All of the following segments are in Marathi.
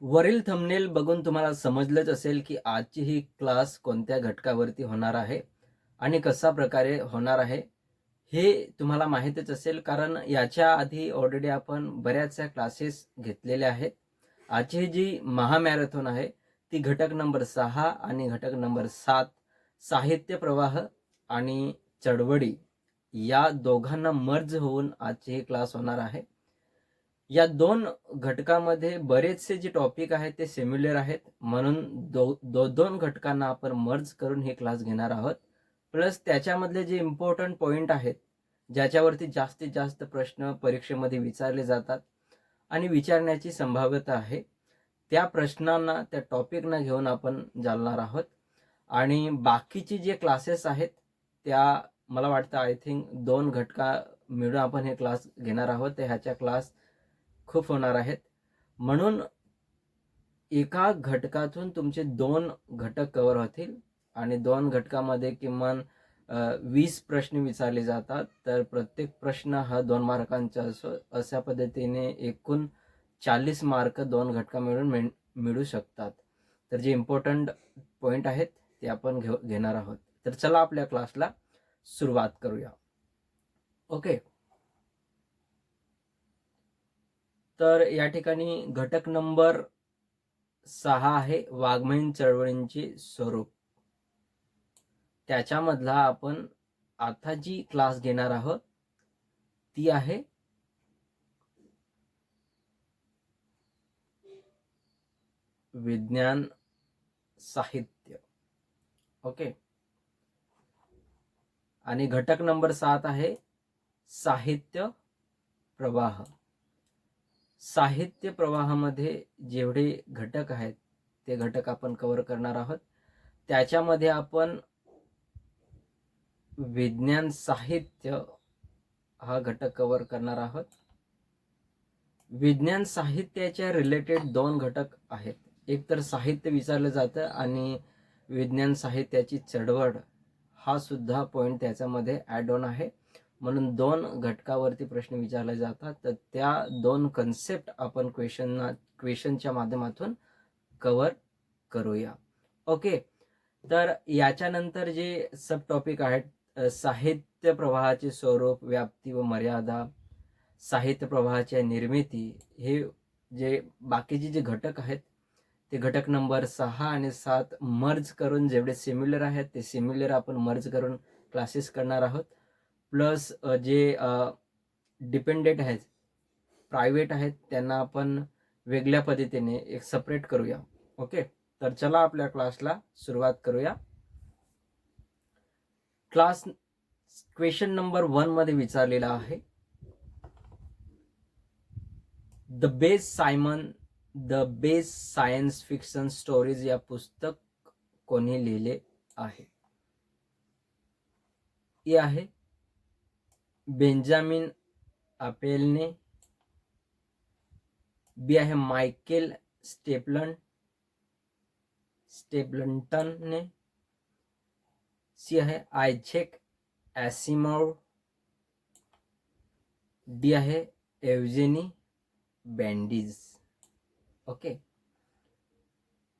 वरील थंबनेल बघून तुम्हाला समजलंच असेल की आजची ही क्लास कोणत्या घटकावरती होणार आहे आणि कशा प्रकारे होणार आहे. हे तुम्हाला माहीतच असेल कारण याच्या आधी ऑलरेडी आपण बऱ्याचशा क्लासेस घेतलेल्या आहेत. आजची जी महामॅरेथॉन आहे ती घटक नंबर 6 आणि घटक नंबर 7 साहित्य प्रवाह आणि चळवळी या दोघांना मर्ज होऊन आजची ही क्लास होणार आहे. या दोन घटकामध्ये बरेचसे जे टॉपिक आहेत ते सिमिलर आहेत, म्हणून दोन घटकांना आपण मर्ज करून हे क्लास घेणार आहोत. प्लस त्याच्यामधले जे इम्पॉर्टंट पॉइंट आहेत, ज्याच्यावरती जास्तीत जास्त प्रश्न परीक्षेमध्ये विचारले जातात आणि विचारण्याची संभाव्यता आहे, त्या प्रश्नांना, त्या टॉपिकना घेऊन आपण चालणार आहोत. आणि बाकीचे जे क्लासेस आहेत त्या मला वाटतं आय थिंक 2 घटका मिळून आपण हे क्लास घेणार आहोत. तर ह्याच्या क्लास खूप होणार आहेत. म्हणून एका घटकातून तुमचे 2 घटक कव्हर होतील आणि 2 घटकामध्ये किमान 20 प्रश्न विचारले जातात. तर प्रत्येक प्रश्न हा 2 मार्कांचा असो. अशा पद्धतीने एकूण 40 मार्क 2 घटका मिळून मिळू शकतात. तर जे इम्पॉर्टंट पॉइंट आहेत ते आपण घेणार आहोत. तर चला आपल्या क्लासला सुरुवात करूया. ओके. तर या ठिकाणी घटक नंबर 6 आहे वाङ्मयीन चळवळींचे स्वरूप. त्याच्यामधला आपण आता जी क्लास घेणार आहोत ती आहे विज्ञान साहित्य. ओके. आणि घटक नंबर 7 आहे साहित्य प्रवाह. साहित्य प्रवाहामध्ये जेवढे घटक आहेत ते घटक आपण कव्हर करणार आहोत. त्याच्यामध्ये आपण विज्ञान साहित्य हा घटक कव्हर करणार आहोत. विज्ञान साहित्याच्या रिलेटेड 2 घटक आहेत. एक तर साहित्य विचारलं जातं आणि विज्ञान साहित्याची चळवळ हा सुद्धा पॉइंट त्याच्यामध्ये ॲड ऑन आहे. म्हणून 2 घटकावरती प्रश्न विचारले जातात. तर त्या 2 कन्सेप्ट आपण क्वेश्चनच्या माध्यमातून कव्हर करूया. ओके. तर याच्यानंतर जे सब टॉपिक आहेत साहित्य प्रवाहाचे स्वरूप, व्याप्ती व मर्यादा, साहित्य प्रवाहाच्या निर्मिती, हे जे बाकीचे जे घटक आहेत ते घटक नंबर 6 आणि 7 मर्ज करून जेवढे सिमिलर आहेत ते सिमिलर आपण मर्ज करून क्लासेस करणार आहोत. प्लस जे डिपेंडेंट आहेत, प्रायव्हेट आहेत, त्यांना आपण वेगळ्या पद्धतीने एक सेपरेट करूया. ओके. तर चला आपल्या क्लासला सुरुवात करूया. क्लास क्वेश्चन नंबर 1 मध्ये विचारलेला आहे, the best science fiction stories या पुस्तक कोणी लिहिले आहे? ए आहे बेंजामिन अपेलने, बी आहे मायकेल स्टेपलटनने, सी आहे आयझॅक ॲसिमोव, डी आहे एव्जेनी बँडीज. ओके.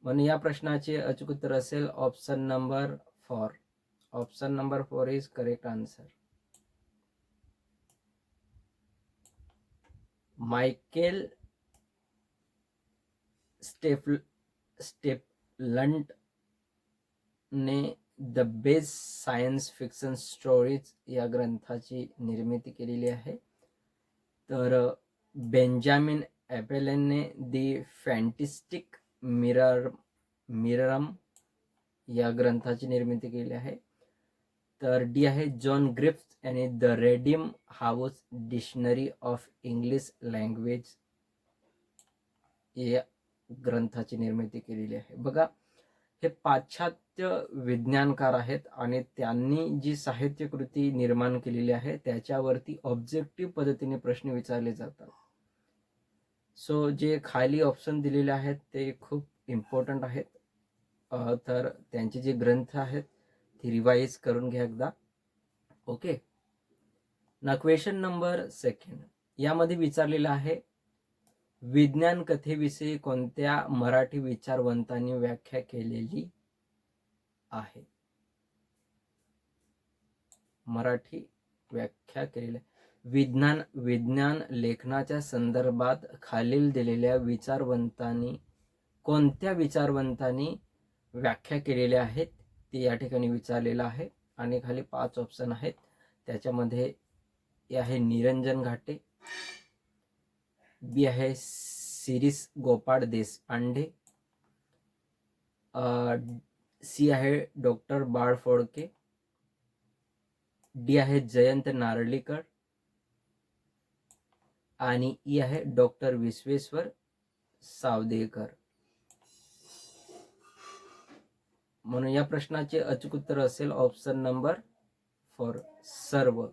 म्हणून या प्रश्नाचे अचूक उत्तर असेल option number 4. Option number 4 is correct answer. Michael स्टेपलटनने the best science fiction stories या ग्रंथाची निर्मिती केलेली आहे. तर बेंजामिन ॲपेलने दी फॅन्टिस्टिक मिररम या ग्रंथाची निर्मिती केली आहे. तर डी आहे जॉन ग्रिफ्थ यांनी the redeem house dictionary of English language या ग्रंथाची निर्मिती केलेली आहे. बघा, हे पाश्चात्य विज्ञानकार आहेत आणि त्यांनी जी साहित्यकृती निर्माण केलेली आहे त्याच्यावरती ऑब्जेक्टिव्ह पद्धतीने प्रश्न विचारले जातात. सो जे खाली ऑप्शन दिलेले आहेत ते खूप इम्पॉर्टंट आहेत. तर त्यांचे जे ग्रंथ आहेत ते रिवाइज करून घ्या एकदा. ओके. ना क्वेश्चन नंबर 2 यामध्ये विचारलेलं आहे, विज्ञान कथेविषयी कोणत्या मराठी विचारवंतांनी व्याख्या केलेली आहे? मराठी व्याख्या केलेल्या विज्ञान लेखनाच्या संदर्भात खालील दिलेल्या विचारवंतांनी कोणत्या विचारवंतांनी व्याख्या केलेल्या आहेत ते या ठिकाणी विचारलेलं आहे. आणि खाली 5 ऑप्शन आहेत. त्याच्यामध्ये ए आहे निरंजन घाटे, बी आहे शिरीष गोपाळ देशपांडे, सी आहे डॉक्टर बाळ फोडके, डी आहे जयंत नारळीकर आणि ई आहे डॉक्टर विश्वेश्वर सावदेकर. म्हणून या प्रश्नाचे अचूक उत्तर असेल ऑप्शन नंबर 4 सर्व.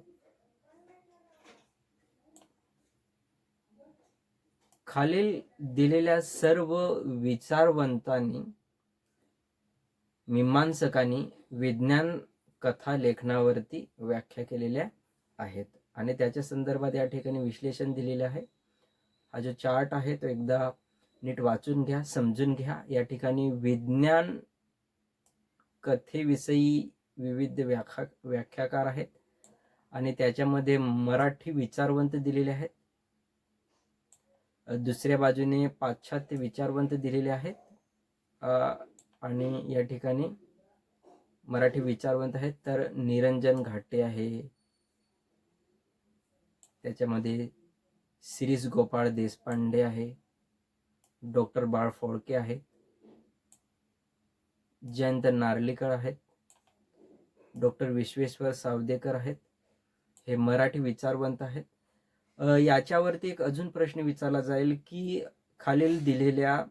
खालील दिलेल्या सर्व विचारवंतांनी मीमांसकांनी विज्ञान कथा लेखनावरती व्याख्या केलेल्या आहेत आणि त्याच्या संदर्भात या ठिकाणी विश्लेषण दिलेले आहे. हा जो चार्ट आहे तो एकदा नीट वाचून घ्या, समजून घ्या. या ठिकाणी विज्ञान कथेविषयी विविध व्याख्याकार आहेत आणि त्याच्यामध्ये मराठी विचारवंत दिलेले आहेत. दुसऱ्या बाजूने पाश्चात्य विचारवंत दिलेले आहेत आणि या ठिकाणी मराठी विचारवंत आहेत तर निरंजन घाटे आहे, त्याच्यामध्ये शिरीष गोपाळ देशपांडे आहे, डॉक्टर बाळ फोडके आहे, जयंत नार्लीकर आहेत, डॉक्टर विश्वेश्वर सावदेकर आहेत. हे मराठी विचारवंत आहेत. याच्यावरती एक अजून प्रश्न विचारला जाईल की खालील दिलेल्या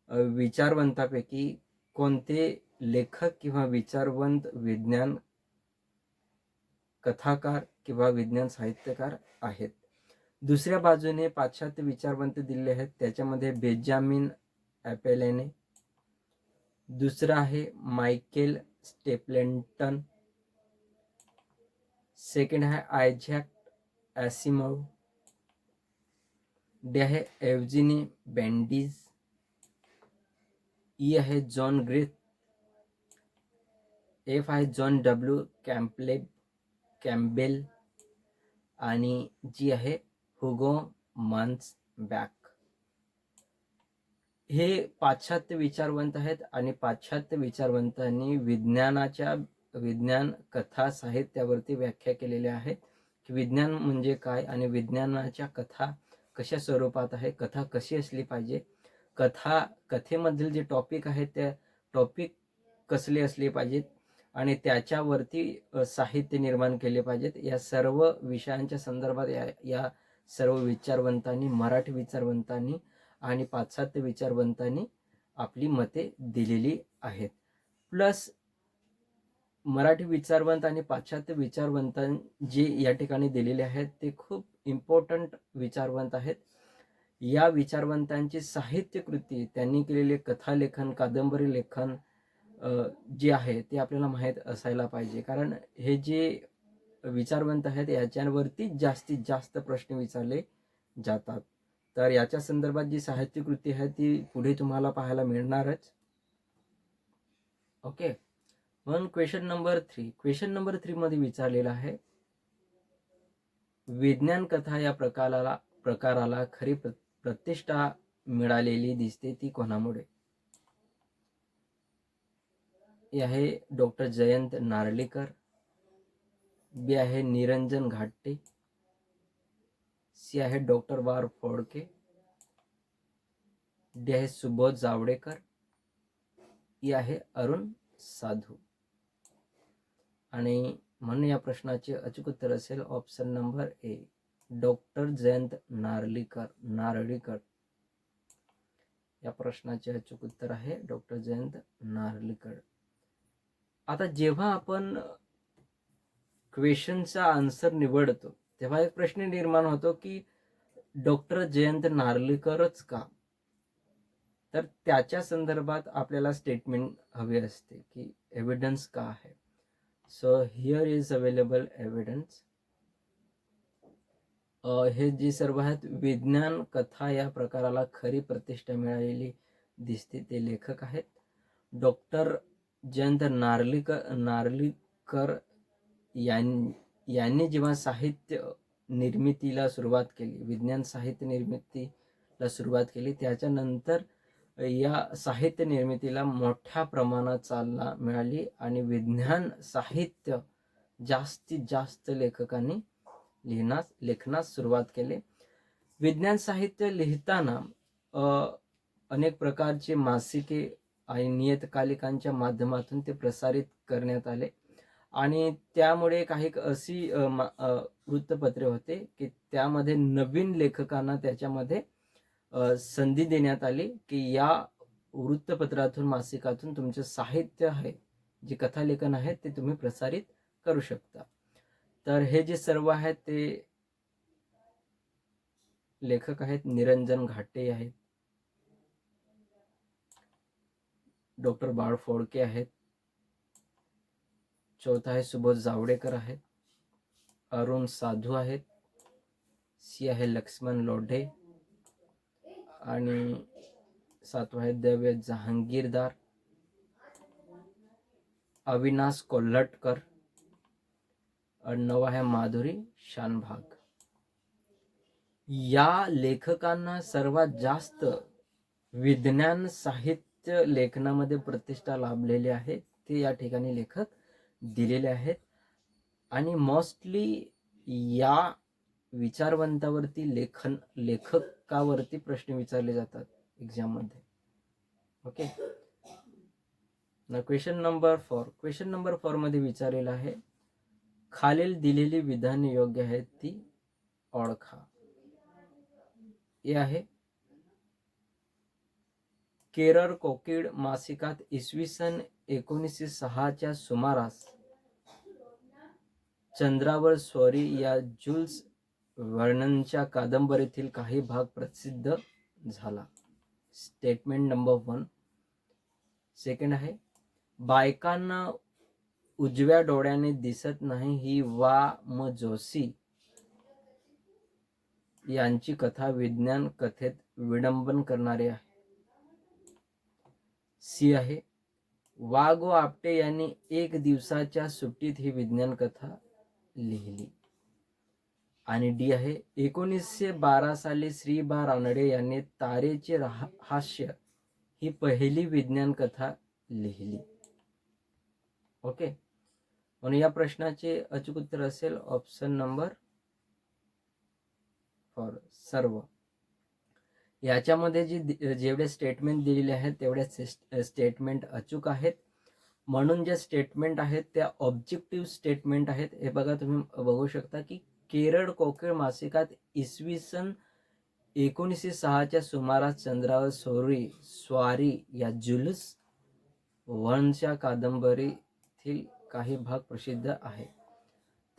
विचारवंतापैकी कोणते लेखक किंवा विचारवंत विज्ञान कथाकार किंवा विज्ञान साहित्यकार आहेत. दुसऱ्या बाजूने पाश्चात्य विचारवंत दिलेले आहेत. त्याच्यामध्ये बेंजामिन ॲपेलेने, दुसरा आहे मायकेल स्टेपलेटन, सेकंड आहे आयझॅक ॲसिमोव, डी आहे एव्हजिनी बेंडिज, ई आहे जॉन ग्रिथ, एफ आहे जॉन डब्ल्यू कॅम्पबेल आणि जी आहे हुगो मान्सबॅक. हे पाश्चात्य विचारवंत आहेत आणि पाश्चात्य विचारवंतांनी विज्ञान कथा साहित्यावरती व्याख्या केलेल्या आहेत की विज्ञान म्हणजे काय आणि विज्ञानाच्या कथा कशा स्वरूपात आहे, कथा कशी असली पाहिजे, कथेमधील जे टॉपिक आहेत त्या टॉपिक कसले असले पाहिजेत आणि त्याच्यावरती साहित्य निर्माण केले पाहिजेत. या सर्व विषयांच्या संदर्भात या सर्व विचारवंतांनी, मराठी विचारवंतांनी आणि पाश्चात्य विचारवंतांनी आपली मते दिलेली आहेत. प्लस मराठी विचारवंत आणि पाश्चात्य विचारवंत जे या ठिकाणी दिलेले आहेत ते खूप इम्पॉर्टंट विचारवंत आहेत. या विचारवंतांची साहित्य कृती, त्यांनी केलेले कथालेखन, कादंबरी लेखन जे आहे ते आपल्याला माहीत असायला पाहिजे. कारण हे जे विचारवंत आहेत याच्यावरती जास्तीत जास्त प्रश्न विचारले जातात. तर याच्या संदर्भात जी साहित्य कृती आहे ती पुढे तुम्हाला पाहायला मिळणारच. ओके. म्हणून क्वेश्चन नंबर 3 मध्ये विचारलेला आहे विज्ञान कथा या प्रकाराला खरी प्रतिष्ठा मिळालेली दिसते ती कोणामुळे? हे आहे डॉक्टर जयंत नार्लीकर, बी आहे निरंजन घाटे, सी आहे डॉक्टर बाळ फोडके, डी आहे सुबोध जावडेकर, ई आहे अरुण साधू. आणि म्हणून या प्रश्नाचे अचूक उत्तर असेल ऑप्शन नंबर ए डॉक्टर जयंत नारळीकर. या प्रश्नाचे अचूक उत्तर आहे डॉक्टर जयंत नारळीकर. आता जेव्हा आपण क्वेश्चनचा आन्सर निवडतो तेव्हा एक प्रश्न निर्माण होतो की डॉक्टर जयंत नार्लीकरच का? तर त्याच्या संदर्भात आपल्याला स्टेटमेंट हवी असते की एव्हिडन्स का आहे. So here is available evidence. हे जे सर्व आहेत विज्ञान कथा या प्रकाराला खरी प्रतिष्ठा मिळालेली दिसते. ते लेखक आहेत डॉक्टर जयंत नार्लीकर यांनी जेव्हा साहित्य निर्मितीला सुरुवात केली, विज्ञान साहित्य निर्मितीला सुरुवात केली, त्याच्यानंतर या साहित्य निर्मितीला मोठ्या प्रमाणात चालना मिळाली आणि विज्ञान साहित्य जास्तीत जास्त लेखकांनी लेखनास सुरुवात केली. विज्ञान साहित्य लिहिताना अनेक प्रकारचे मासिके आणि नियतकालिकांच्या माध्यमातून ते प्रसारित करण्यात आले आणि त्यामुळे काही अशी वृत्तपत्रे होते की त्यामध्ये नवीन लेखकांना त्याच्यामध्ये संधी देण्यात आली की या वृत्तपत्रातून, मासिकातून तुमचे साहित्य आहे, जे कथालेखन आहे, ते तुम्ही प्रसारित करू शकता. तर हे जे सर्व आहेत ते लेखक आहेत निरंजन घाटे आहेत, डॉक्टर बाळ फोडके आहेत, चौथा आहे सुबोध जावडेकर आहेत, अरुण साधू आहेत, सी आहे लक्ष्मण लोढे आणि सातवा आहे दिव्य जहांगीरदार, अविनाश कोल्हटकर आणि नवा आहे माधुरी शानभाग. या लेखकांना सर्वात जास्त विज्ञान साहित्य लेखनामध्ये प्रतिष्ठा लाभलेली आहे, ते या ठिकाणी लेखक दिलेले आहेत आणि मोस्टली या विचारवंतावरती लेखकावरती प्रश्न विचारले जातात एक्झाममध्ये. ओके, क्वेश्चन नंबर 4 मध्ये विचारलेला आहे, खालील दिलेली विधाने योग्य आहेत ती ओळखा. हे आहे, केरळ कोकिळ मासिकात इसवी सन 1906च्या सुमारास चंद्रावर स्वारी या जुल्स व्हर्ननच्या कादंबरीतील काही भाग प्रसिद्ध झाला. Statement number 1. सेकंड आहे, बायकांना उजव्या डोळ्याने दिसत नाही ही वा म जोशी यांची कथा विज्ञान कथेत विडंबन करणारी आहे. सी आहे, वा गो आपटे यांनी एक दिवसाच्या सुट्टीत ही विज्ञान कथा लिहिली. आणि डी आहे, 1912 साली श्री बा रानडे यांनी तारेचे हास्य ही पहिली विज्ञान कथा लिहिली. ओके, म्हणून या प्रश्नाचे अचूक उत्तर असेल ऑप्शन नंबर 4 सर्व. याच्यामध्ये जेवढे स्टेटमेंट दिलेले आहेत तेवढे स्टेटमेंट अचूक आहेत. म्हणून जे स्टेटमेंट आहेत त्या ऑब्जेक्टिव्ह स्टेटमेंट आहेत. हे बघा, तुम्ही बघू शकता की केरळ कोकिळ मासिकात इसवी सन 1906च्या सुमारास चंद्रावर स्वारी या जुल्स व्हर्नच्या कादंबरीतील काही भाग प्रसिद्ध आहे.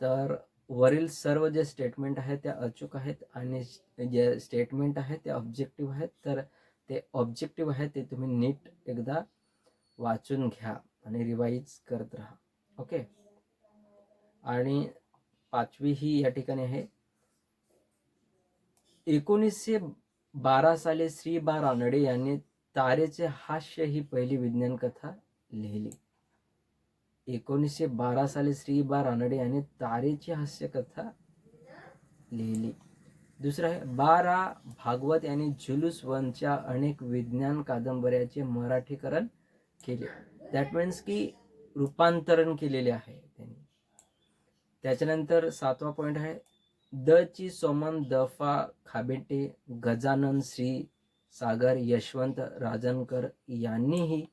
तर वरील सर्व जे स्टेटमेंट आहेत त्या अचूक आहेत आणि जे स्टेटमेंट आहेत ते ऑब्जेक्टिव्ह आहेत. तर ते ऑब्जेक्टिव्ह आहे ते तुम्ही नीट एकदा वाचून घ्या आणि रिवाइज करत राहा. ओके, आणि पाचवी ही या ठिकाणी आहे, 1912 साली श्री बा रानडे यांनी तारेचे हास्य ही पहिली विज्ञान कथा लिहिली. 1912 साली श्री बा रानडे यांनी तारेची हास्य कथा लिहिली. दुसरं आहे, बा रा भागवत यांनी जुल्स व्हर्नच्या अनेक विज्ञान कादंबऱ्याचे मराठीकरण केले. दॅट मीन्स की रूपांतरण केलेले आहे त्यांनी. त्याच्यानंतर 7वा पॉईंट आहे, द ची सोमन दफा खाबेटे, गजानन श्री सागर, यशवंत राजनकर यांनीही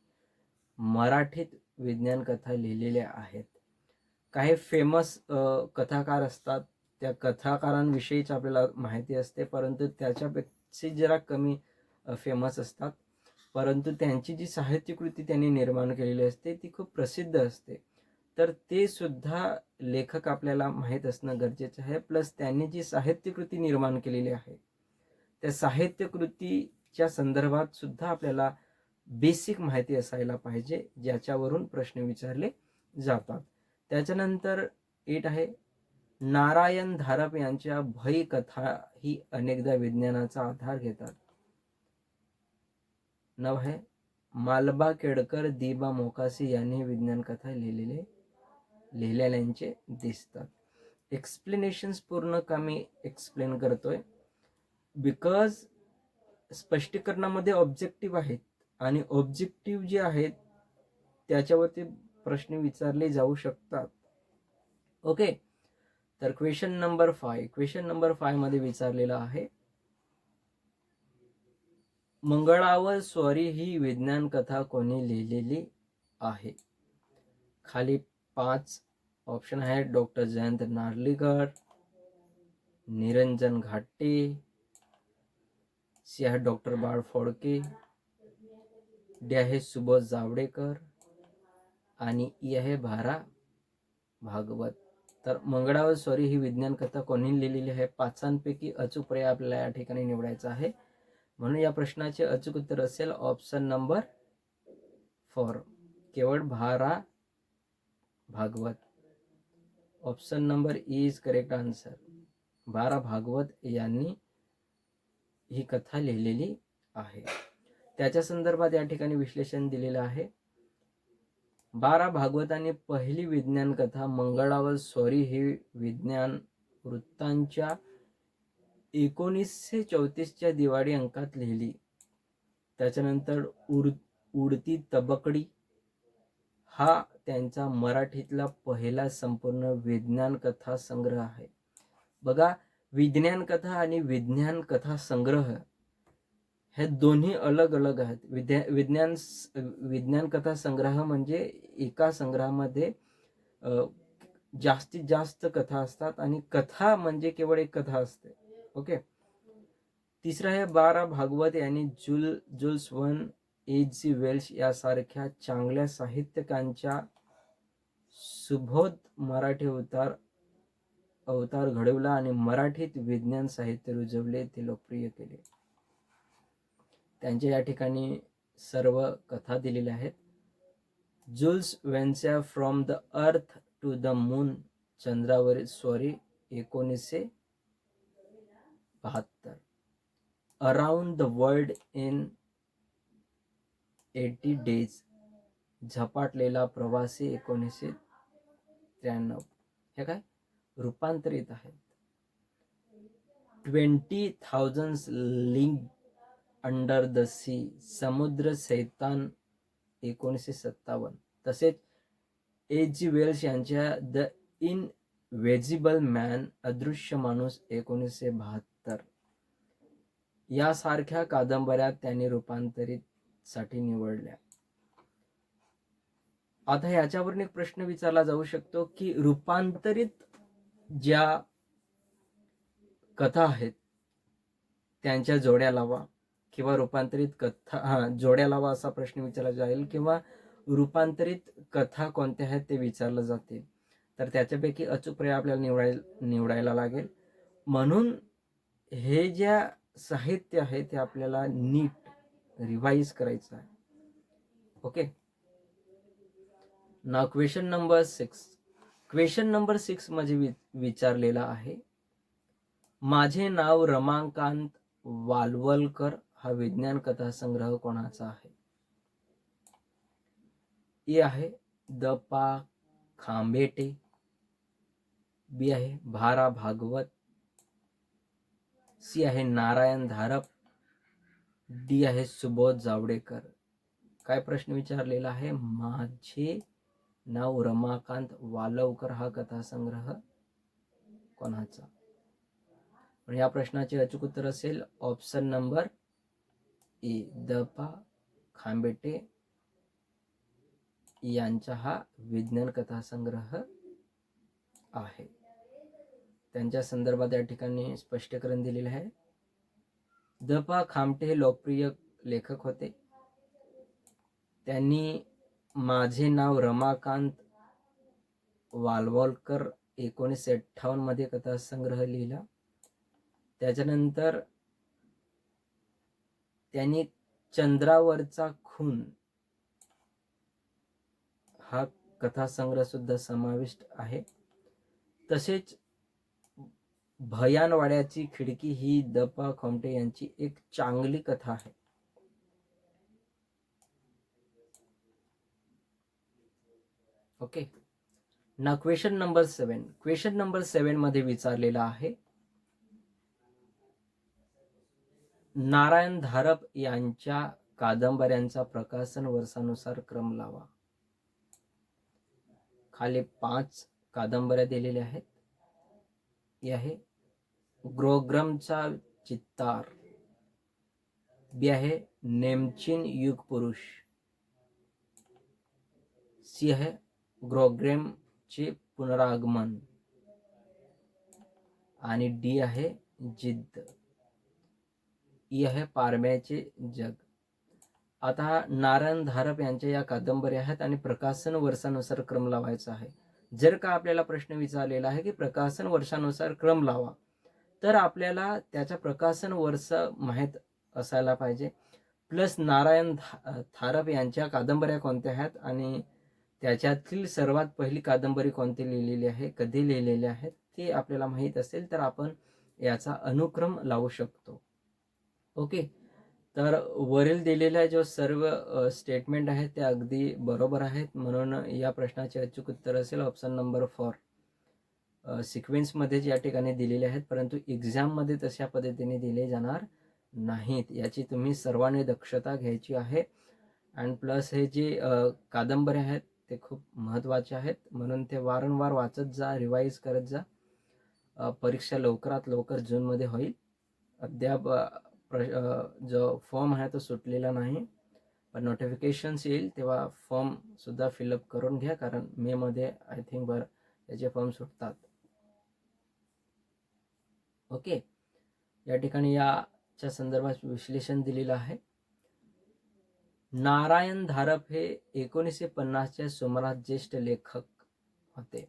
मराठीत विज्ञान कथा लिहिलेल्या आहेत. काही फेमस कथाकार असतात, त्या कथाकारांविषयीच आपल्याला माहिती असते, परंतु त्याच्यापेक्षा जरा कमी फेमस असतात. परंतु त्यांची जी साहित्यकृती त्यांनी निर्माण केलेली असते ती खूप प्रसिद्ध असते. तर ते सुद्धा लेखक आपल्याला माहीत असणं गरजेचं आहे. प्लस त्यांनी जी साहित्यकृती निर्माण केलेली आहे त्या साहित्यकृतीच्या संदर्भात सुद्धा आपल्याला बेसिक माहिती असायला पाहिजे, ज्याच्यावरून प्रश्न विचारले जातात. त्याच्यानंतर 8 आहे, नारायण धारप यांच्या भय कथा ही अनेकदा विज्ञानाचा आधार घेतात. 9 आहे मालबा केळकर, दिबा मोकासी यांनी विज्ञान कथा लिहिलेल्यांचे दिसतात. एक्सप्लेनेशन्स पूर्ण का मी एक्सप्लेन करतोय बिकॉज स्पष्टीकरणामध्ये ऑब्जेक्टिव्ह आहेत आणि ऑब्जेक्टिव्ह जे आहेत त्याच्यावरती प्रश्न विचारले जाऊ शकतात. ओके, तर क्वेश्चन नंबर 5 मध्ये विचारलेला आहे, मंगळावर स्वारी ही विज्ञान कथा कोणी लिहिलेली आहे? खाली 5 ऑप्शन आहेत. डॉक्टर जयंत नार्लीकर, निरंजन घाटे, सी आहे डॉक्टर बाळ फोडके, डी आहे सुबोध जावडेकर आणि ई आहे भारा भागवत. तर मंगळावर स्वारी ही विज्ञान कथा कोणी लिहिलेली आहे? 5 अचूक पर्याय आपल्याला या ठिकाणी निवडायचा आहे. म्हणून या प्रश्नाचे अचूक उत्तर असेल ऑप्शन नंबर 4, केवळ Bhara Bhagwat. Option number E is correct answer. Bhara Bhagwat यांनी ही कथा लिहिलेली आहे. त्याच्या संदर्भात या ठिकाणी विश्लेषण दिलेलं आहे. भारा भागवतांनी पहिली विज्ञान कथा मंगळावर स्वारी ही विज्ञान वृत्तांच्या 1934च्या दिवाळी अंकात लिहिली. त्याच्यानंतर उडती तबकडी हा त्यांचा मराठीतला पहिला संपूर्ण विज्ञान कथा संग्रह आहे. बघा, विज्ञान कथा आणि विज्ञान कथा संग्रह हे दोन्ही अलग अलग आहेत. विज्ञान कथा संग्रह म्हणजे एका संग्रहामध्ये जास्तीत जास्त कथा असतात आणि कथा म्हणजे केवळ एक कथा असते. ओके. तिसरं आहे भारा भागवत यांनी जुल्स व्हर्न, एच.जी. वेल्स यासारख्या चांगल्या साहित्यिकांच्या सुबोध मराठी अवतार घडवला आणि मराठीत विज्ञान साहित्य रुजवले, ते लोकप्रिय केले. त्यांच्या या ठिकाणी सर्व कथा दिलेल्या आहेत. जुल्स वेन्सच्या from the earth to the moon, चंद्रावरील स्वारी 1972, around the world in 80 days, झपाटलेला प्रवासी 1993. हे काय रूपांतरित आहेत. 20,000 लीग अंडर द सी, समुद्र सैतान 1957. तसेच एच.जी. वेल्स यांच्या द इनव्हिजिबल मॅन, अदृश्य माणूस 1972 यासारख्या कादंबऱ्या त्यांनी रूपांतरित साठी निवडल्या. आता याच्यावरून एक प्रश्न विचारला जाऊ शकतो की रूपांतरित ज्या कथा आहेत त्यांच्या जोड्या लावा किंवा रूपांतरित कथा जोड्या लावा असा प्रश्न विचारला जाईल किंवा रूपांतरित कथा कोणत्या आहेत ते विचारलं जाते. तर त्याच्यापैकी अचूक पर्याय आपल्याला निवडायला लागेल. म्हणून हे ज्या साहित्य आहे ते आपल्याला नीट रिवाइज करायचं आहे. ओके. नाव क्वेश्चन नंबर 6 मध्ये विचारलेला आहे, माझे नाव रमाकांत वालवलकर हा विज्ञान कथा संग्रह कोणाचा आहे? ए आहे द पा खांबेटे, बी आहे भारा भागवत, सी आहे नारायण धारप, डी आहे सुबोध जावडेकर. काय प्रश्न विचारलेला आहे? माझे नाव रमाकांत वालवकर हा कथासंग्रह कोणाचा? या प्रश्नाचे अचूक उत्तर असेल ऑप्शन नंबर ए, द पा खांबेटे यांचा हा विज्ञान कथासंग्रह आहे. त्यांच्या संदर्भात या ठिकाणी स्पष्टीकरण दिलेले आहे. द पा खामटे हे लोकप्रिय लेखक होते. त्यांनी माझे नाव रमाकांत वालवलकर 1958 मध्ये कथासंग्रह लिहिला. त्याच्यानंतर त्यांनी चंद्रावरचा खून हा कथासंग्रह सुद्धा समाविष्ट आहे. तसेच भयानवाड्याची खिडकी ही द.पा. खोमटे यांची एक चांगली कथा आहे. ओके. ना क्वेश्चन नंबर 7. क्वेश्चन नंबर 7 मध्ये विचारलेला आहे, नारायण धारप यांच्या कादंबऱ्यांचा प्रकाशन वर्षानुसार क्रम लावा. खाली 5 कादंबऱ्या दिलेल्या आहेत. ही आहे ग्रोग्रमचा चित्तार, बी आहे नेमचिन युग पुरुष, सी आहे ग्रोग्रमचे पुनरागमन आणि डी आहे जिद्द, ई आहे पारब्याचे जग. आता नारायण धारप यांच्या या कादंबऱ्या आहेत आणि प्रकाशन वर्षानुसार क्रम लावायचा आहे. जर का आपल्याला प्रश्न विचारलेला आहे की प्रकाशन वर्षानुसार क्रम लावा, तर आपल्याला त्याचा प्रकाशन वर्ष माहीत असायला पाहिजे, प्लस नारायण धारप यांच्या कादंबऱ्या कोणत्या आहेत आणि त्याच्यातील सर्वात पहिली कादंबरी कोणती लिहिलेली आहे, कधी लिहिलेली आहेत ते आपल्याला माहीत असेल तर आपण याचा अनुक्रम लावू शकतो. ओके. तर वरील दिलेल्या जो सर्व स्टेटमेंट आहेत ते अगदी बरोबर आहेत, म्हणून या प्रश्नाचे अचूक उत्तर असेल ऑप्शन नंबर 4. सिक्वेन्समध्येच या ठिकाणी दिलेले आहेत, परंतु एक्झाममध्ये तशा पद्धतीने दिले जाणार नाहीत. याची तुम्ही सर्वांनी दक्षता घ्यायची आहे. अँड प्लस हे जे कादंबऱ्या आहेत ते खूप महत्त्वाचे आहेत, म्हणून ते वारंवार वाचत जा, रिवाईज करत जा. परीक्षा लवकरात लवकर जूनमध्ये होईल. अद्याप जो फॉर्म आहे तो सुटलेला नाही, पण नोटिफिकेशन्स येईल तेव्हा फॉर्मसुद्धा फिलअप करून घ्या, कारण मेमध्ये आय थिंक याचे फॉर्म सुटतात. ओके. या ठिकाणी याच्या संदर्भात विश्लेषण दिलेलं आहे. नारायण धारप हे 1950च्या सुमारास ज्येष्ठ लेखक होते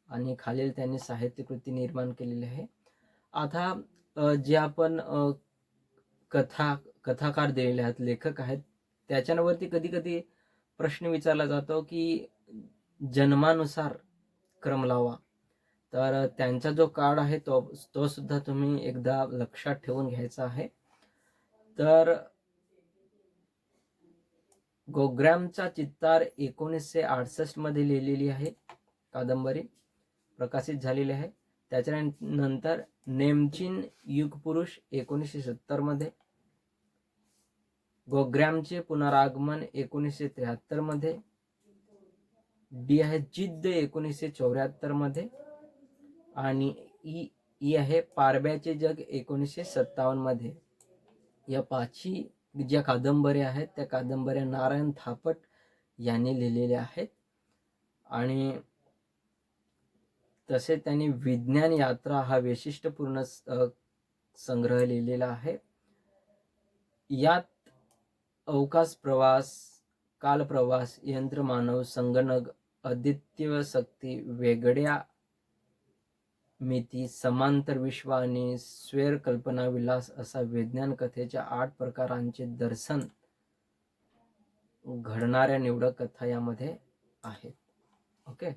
आणि खालील त्यांनी साहित्यकृती निर्माण केलेली आहे. आता जे आपण कथाकार दिलेले आहेत, लेखक आहेत, त्याच्यावरती कधी कधी प्रश्न विचारला जातो की जन्मानुसार क्रम लावा. तर त्यांचा जो काळ आहे तो सुद्धा तुम्ही एकदा लक्षात ठेवून घ्यायचा आहे. तर ग्रोग्रमचा चित्तार 1968 मध्ये लिहिलेली आहे कादंबरी, प्रकाशित झालेली आहे. त्याच्यानंतर नेमचिन युग पुरुष 1970 मध्ये, ग्रोग्रमचे पुनरागमन 1973 मध्ये, डी आहे जिद्द 1974 मध्ये आणि ई आहे पारब्याचे जग 1957 मध्ये. या 5 ज्या कादंबऱ्या आहेत त्या कादंबऱ्या नारायण धारप यांनी लिहिलेल्या आहेत. आणि तसे त्यांनी विज्ञान यात्रा हा वैशिष्ट्यपूर्ण संग्रह लिहिलेला आहे. यात अवकाश प्रवास, कालप्रवास, यंत्रमानव, संगणक, अद्वितीय शक्ती, वेगळ्या मिती, समांतर विश्व आणि स्वैर कल्पना विलास असा विज्ञान कथेच्या 8 प्रकारांचे दर्शन घडणाऱ्या निवडक कथा यामध्ये आहेत. ओके.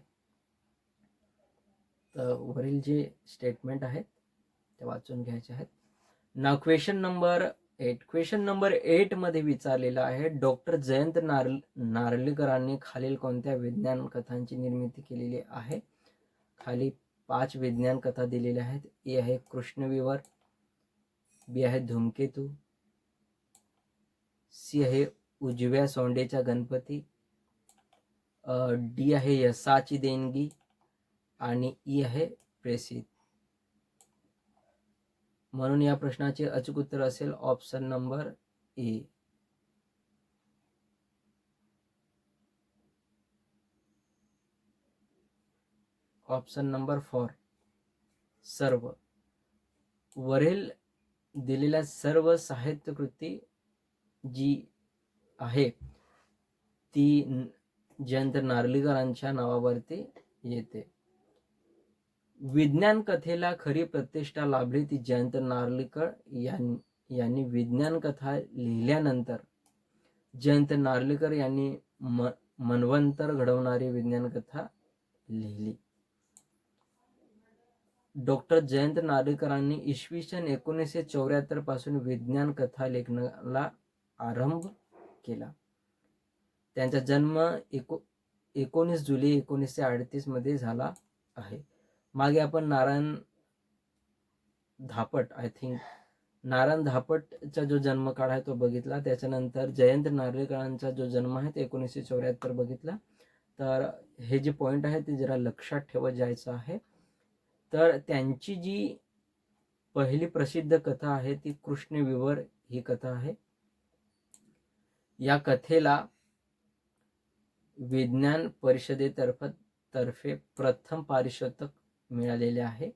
तर वरील जे स्टेटमेंट आहेत ते वाचून घ्यायचे आहेत. ना क्वेश्चन नंबर 8. क्वेश्चन नंबर 8 मध्ये विचारलेला आहे, डॉक्टर जयंत नार्लीकरांनी खालील कोणत्या विज्ञान कथांची निर्मिती केलेली आहे. खाली 5 विज्ञान कथा दिलेल्या आहेत. ए आहे कृष्णविवर, बी आहे धूमकेतू, सी आहे उजव्या सोंडेचा गणपती, डी आहे यशाची देणगी आणि ई आहे प्रेषित. म्हणून या प्रश्नाचे अचूक उत्तर असेल ऑप्शन नंबर ए. ऑप्शन नंबर 4 सर्व. वरील दिलेल्या सर्व साहित्यकृती जी आहे ती जयंत नार्लीकरांच्या नावावरती येते. विज्ञान कथेला खरी प्रतिष्ठा लाभली ती जयंत नार्लीकर यांनी विज्ञान कथा लिहिल्यानंतर जयंत नार्लीकर यांनी मन्वंतर घडवणारी विज्ञान कथा लिहिली. डॉक्टर जयंत नार्वेकरांनी इसवी सन 1974 पासून विज्ञान कथा लेखनाला आरंभ केला. त्यांचा जन्म 19 जुलै 1938 मध्ये झाला आहे. मागे आपण नारायण धापटचा जो जन्मकाळ आहे तो बघितला. त्याच्यानंतर जयंत नार्वेकरांचा जो जन्म आहे ते 1974 बघितला. तर हे जे पॉईंट आहे ते जरा लक्षात ठेवत जायचं आहे. तर त्यांची जी पहिली प्रसिद्ध कथा आहे ती कृष्णविवर ही कथा आहे. या कथेला विज्ञान परिषदेतर्फे प्रथम पारितोषिक मिळालेले आहे.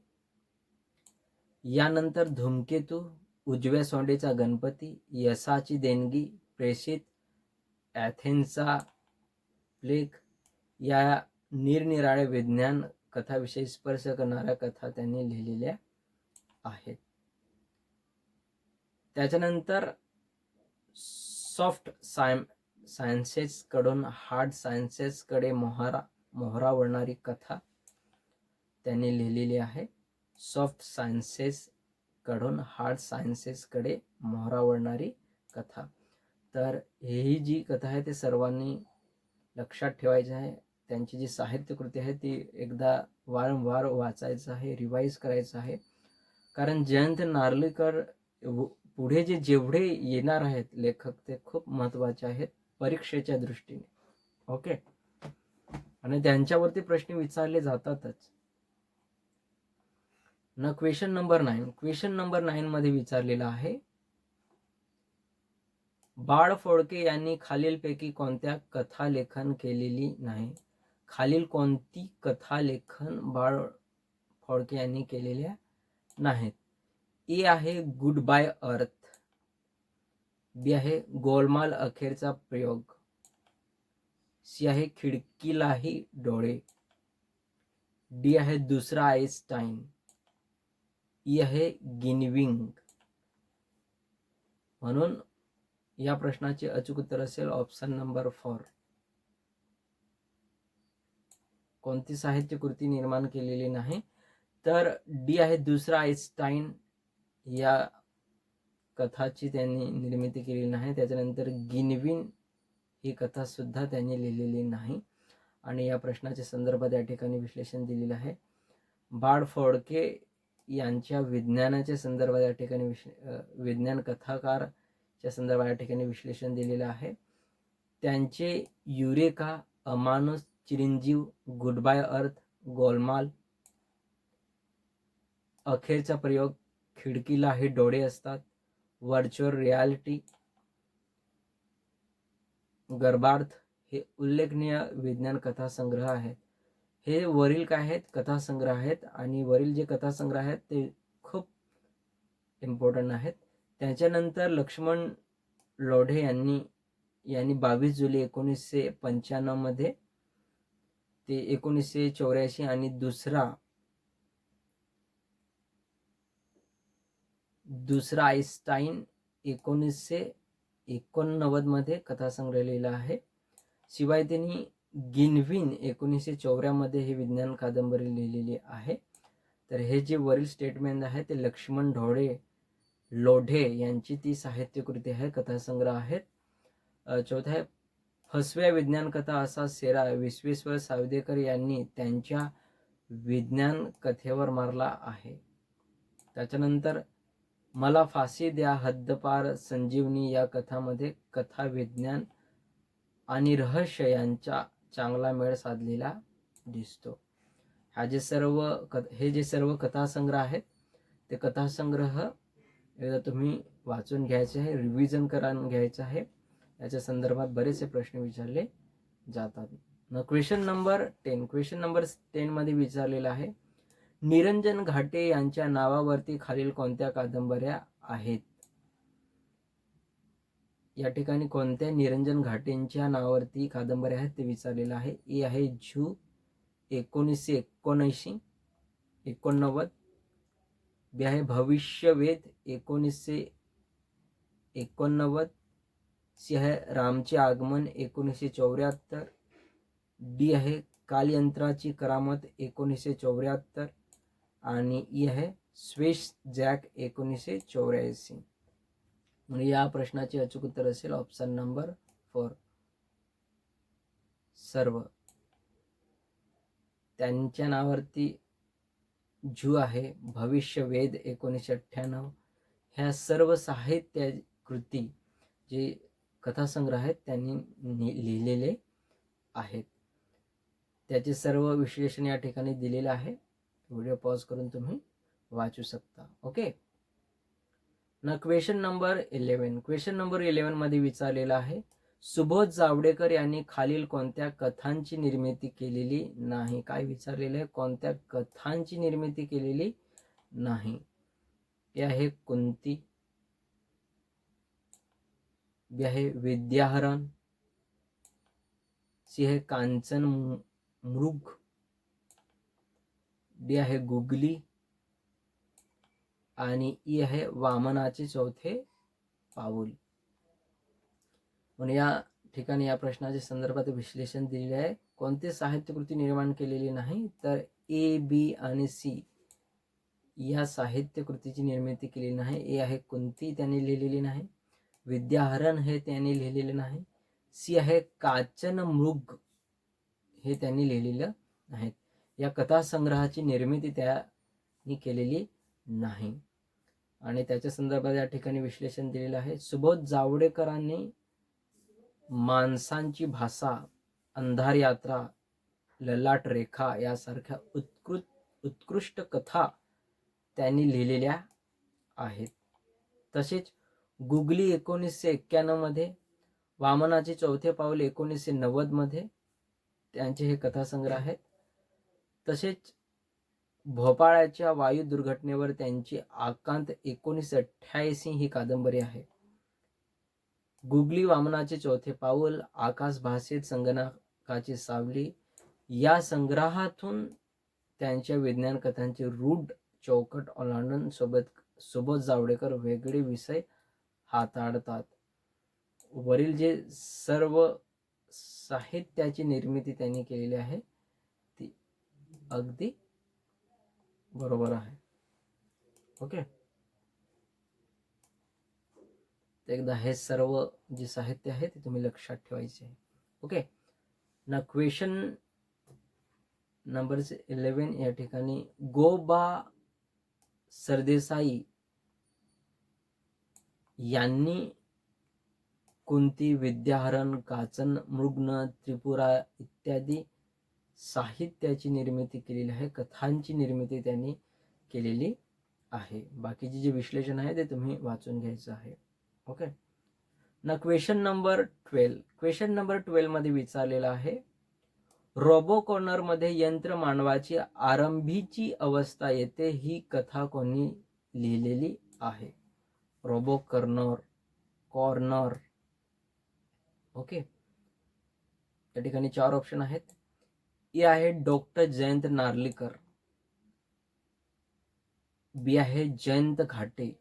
यानंतर धूमकेतू, उजव्या सोंडेचा गणपती, यशाची देणगी, प्रेषित, ॲथेन्सचा प्लेग या निरनिराळ्या विज्ञान कथाविषयी स्पर्श करणाऱ्या कथा त्यांनी लिहिलेल्या आहेत. त्याच्यानंतर सॉफ्ट सायन्सेसकडून हार्ड सायन्सेसकडे मोहरा वळणारी कथा त्यांनी लिहिलेली आहे. सॉफ्ट सायन्सेसकडून हार्ड सायन्सेसकडे मोहरा वळणारी कथा. तर ही जी कथा आहे ते सर्वांनी लक्षात ठेवायची आहे. त्यांची जी साहित्यकृती आहे ती एकदा वारंवार वाचायचं आहे, रिवाईज करायचं आहे. कारण जयंत नार्वेकर पुढे जेवढे येणार आहेत लेखक ते खूप महत्त्वाचे आहेत परीक्षेच्या दृष्टीने. ओके, आणि त्यांच्यावरती प्रश्न विचारले जातातच ना. क्वेश्चन नंबर 9 मध्ये विचारलेला आहे, बाळ फोडके यांनी खालीलपैकी कोणत्या कथा लेखन केलेली नाही? खालील कोणती कथा लेखन बाळ फोडके यांनी केलेल्या नाहीत? ए आहे गुड बाय अर्थ, बी आहे गोलमाल अखेरचा प्रयोग, सी आहे खिडकीलाही डोळे, डी आहे दुसरा आईन्स्टाईन, ई आहे गिनविंग. म्हणून या प्रश्नाचे अचूक उत्तर असेल ऑप्शन नंबर 4. कोणती साहित्य कृती निर्माण केलेली नाही? तर डी आहे दुसरा आईन्स्टाईन या कथाची त्यांनी निर्मिती केलेली नाही. त्याच्यानंतर गिनविन ही कथा सुद्धा त्यांनी लिहिलेली नाही. आणि या प्रश्नाच्या संदर्भात या ठिकाणी विश्लेषण दिलेलं आहे. बाळ फोडके यांच्या विज्ञानाच्या संदर्भात या ठिकाणी विज्ञान कथाकारच्या संदर्भात या ठिकाणी विश्लेषण दिलेलं आहे. त्यांचे युरेका, अमानुष, चिरंजीव, गुड बाय अर्थ, गोलमाल, अखेरचा प्रयोग, खिडकीलाही डोळे असतात, व्हर्च्युअल रियालिटी, गर्भार्थ हे उल्लेखनीय विज्ञान कथासंग्रह आहेत. हे वरील काय आहेत? कथासंग्रह आहेत. आणि वरील जे कथासंग्रह आहेत ते खूप इम्पॉर्टंट आहेत. त्याच्यानंतर लक्ष्मण लोढे यांनी 22 जुलै 1995 मध्ये ते 1984 आणि दुसरा आईन्स्टाईन 1989 मध्ये कथासंग्रह लिहिला आहे. शिवाय त्यांनी गिनविन 1984 मध्ये ही विज्ञान कादंबरी लिहिलेली आहे. तर हे जे वरील स्टेटमेंट आहे ते लक्ष्मण लोढे यांची ती साहित्यकृती आहे, कथासंग्रह आहेत. चौथा आहे फसव्या विज्ञान कथा असा सेरा विश्वेश्वर सावदेकर यांनी त्यांच्या विज्ञान कथेवर मारला आहे. त्याच्यानंतर मला फाशी द्या हद्दपार संजीवनी या कथामध्ये कथा, विज्ञान आणि रहस्य यांचा चांगला मेळ साधलेला दिसतो. हे जे सर्व कथासंग्रह आहेत ते कथासंग्रह एकदा तुम्ही वाचून घ्यायचे आहे, रिव्हिजन करून घ्यायचं आहे. याच्या संदर्भात बरेचसे प्रश्न विचारले जातात. क्वेश्चन नंबर 10 मध्ये विचारलेला आहे, निरंजन घाटे यांच्या नावावरती खालील कोणत्या कादंबऱ्या आहेत? या ठिकाणी कोणत्या निरंजन घाटेंच्या नावावरती कादंबऱ्या आहेत ते विचारलेलं आहे. ए आहे झू 1989, बी आहे भविष्यवेध 1989, सी आहे रामचे आगमन 1974, डी आहे कालयंत्राची करामत 1974 आणि ई आहे स्विस जॅक 1984. म्हणजे या प्रश्नाचे अचूक उत्तर असेल ऑप्शन नंबर 4 सर्व. त्यांच्या नावावरती झू आहे, भविष्यवेध 1998, ह्या सर्व साहित्य कृती जे कथासंग्रह आहेत त्यांनी लिहिलेले आहेत. त्याचे सर्व विश्लेषण या ठिकाणी दिलेलं आहे. व्हिडिओ पॉज करून तुम्ही वाचू शकता. ओके. ना क्वेश्चन नंबर 11. क्वेश्चन नंबर 11 मध्ये विचारलेला आहे, सुबोध जावडेकर यांनी खालील कोणत्या कथांची निर्मिती केलेली नाही. काय विचारलेलं आहे, कोणत्या कथांची निर्मिती केलेली नाही. ते आहे कुंती, बी आहे विद्याहरण, सी आहे कांचन मृग, डी आहे गुगली आणि ई आहे वामनाचे चौथे पाऊल. म्हणून या ठिकाणी या प्रश्नाच्या संदर्भात विश्लेषण दिलेले आहे. कोणते साहित्यकृती निर्माण केलेली नाही, तर ए, बी आणि सी या साहित्यकृतीची निर्मिती केलेली नाही. ए आहे कुंती, त्यांनी लिहिलेली नाही. विद्याहरण हे त्यांनी लिहिलेले नाही. सी आहे काचन मृग, हे त्यांनी लिहिलेलं नाही. या कथासंग्रहाची निर्मिती त्यांनी केलेली नाही. आणि त्याच्या संदर्भात या ठिकाणी विश्लेषण दिलेलं आहे. सुबोध जावडेकरांनी माणसांची भाषा, अंधार यात्रा, ललाट रेखा यासारख्या उत्कृष्ट कथा त्यांनी लिहिलेल्या आहेत. तसेच गुगली 1991 मध्ये, वामनाचे चौथे पाऊल 1990 मध्ये त्यांचे हे कथासंग्रह आहेत. तसेच भोपाळच्या वायू दुर्घटनेवर त्यांची आकांत 1988 ही कादंबरी आहे. गुगली, वामनाचे चौथे पाऊल, आकाश भाषेत संगणकाची सावली या संग्रहातून त्यांच्या विज्ञान कथांचे रूढ चौकट ओलांडून सुबोध जावडेकर वेगळे विषय हाताळतात. वरील जे सर्व साहित्याची निर्मिती त्यांनी केलेली आहे ती अगदी बरोबर आहे. ओके. एकदा हे सर्व जे साहित्य आहे ते तुम्ही लक्षात ठेवायचे आहे. ओके. ना क्वेश्चन नंबर 11 या ठिकाणी गोबा सरदेसाई यांनी कुंती, विद्याहरण, काचन मृग, त्रिपुरा इत्यादी साहित्याची निर्मिती केलेली आहे. कथांची निर्मिती त्यांनी केलेली आहे. बाकीचे जे विश्लेषण आहे ते तुम्ही वाचून घ्यायचं आहे. ओके. ना क्वेश्चन नंबर 12. क्वेश्चन नंबर 12 मध्ये विचारलेला आहे, रोबो कॉर्नर मध्ये यंत्र मानवाची आरंभीची अवस्था येते ही कथा कोणी लिहिलेली आहे. Robo corner. ओके. या ठिकाणी 4 ऑप्शन आहेत. ए आहे डॉक्टर जयंत नार्लीकर, बी आहे जयंत घाटे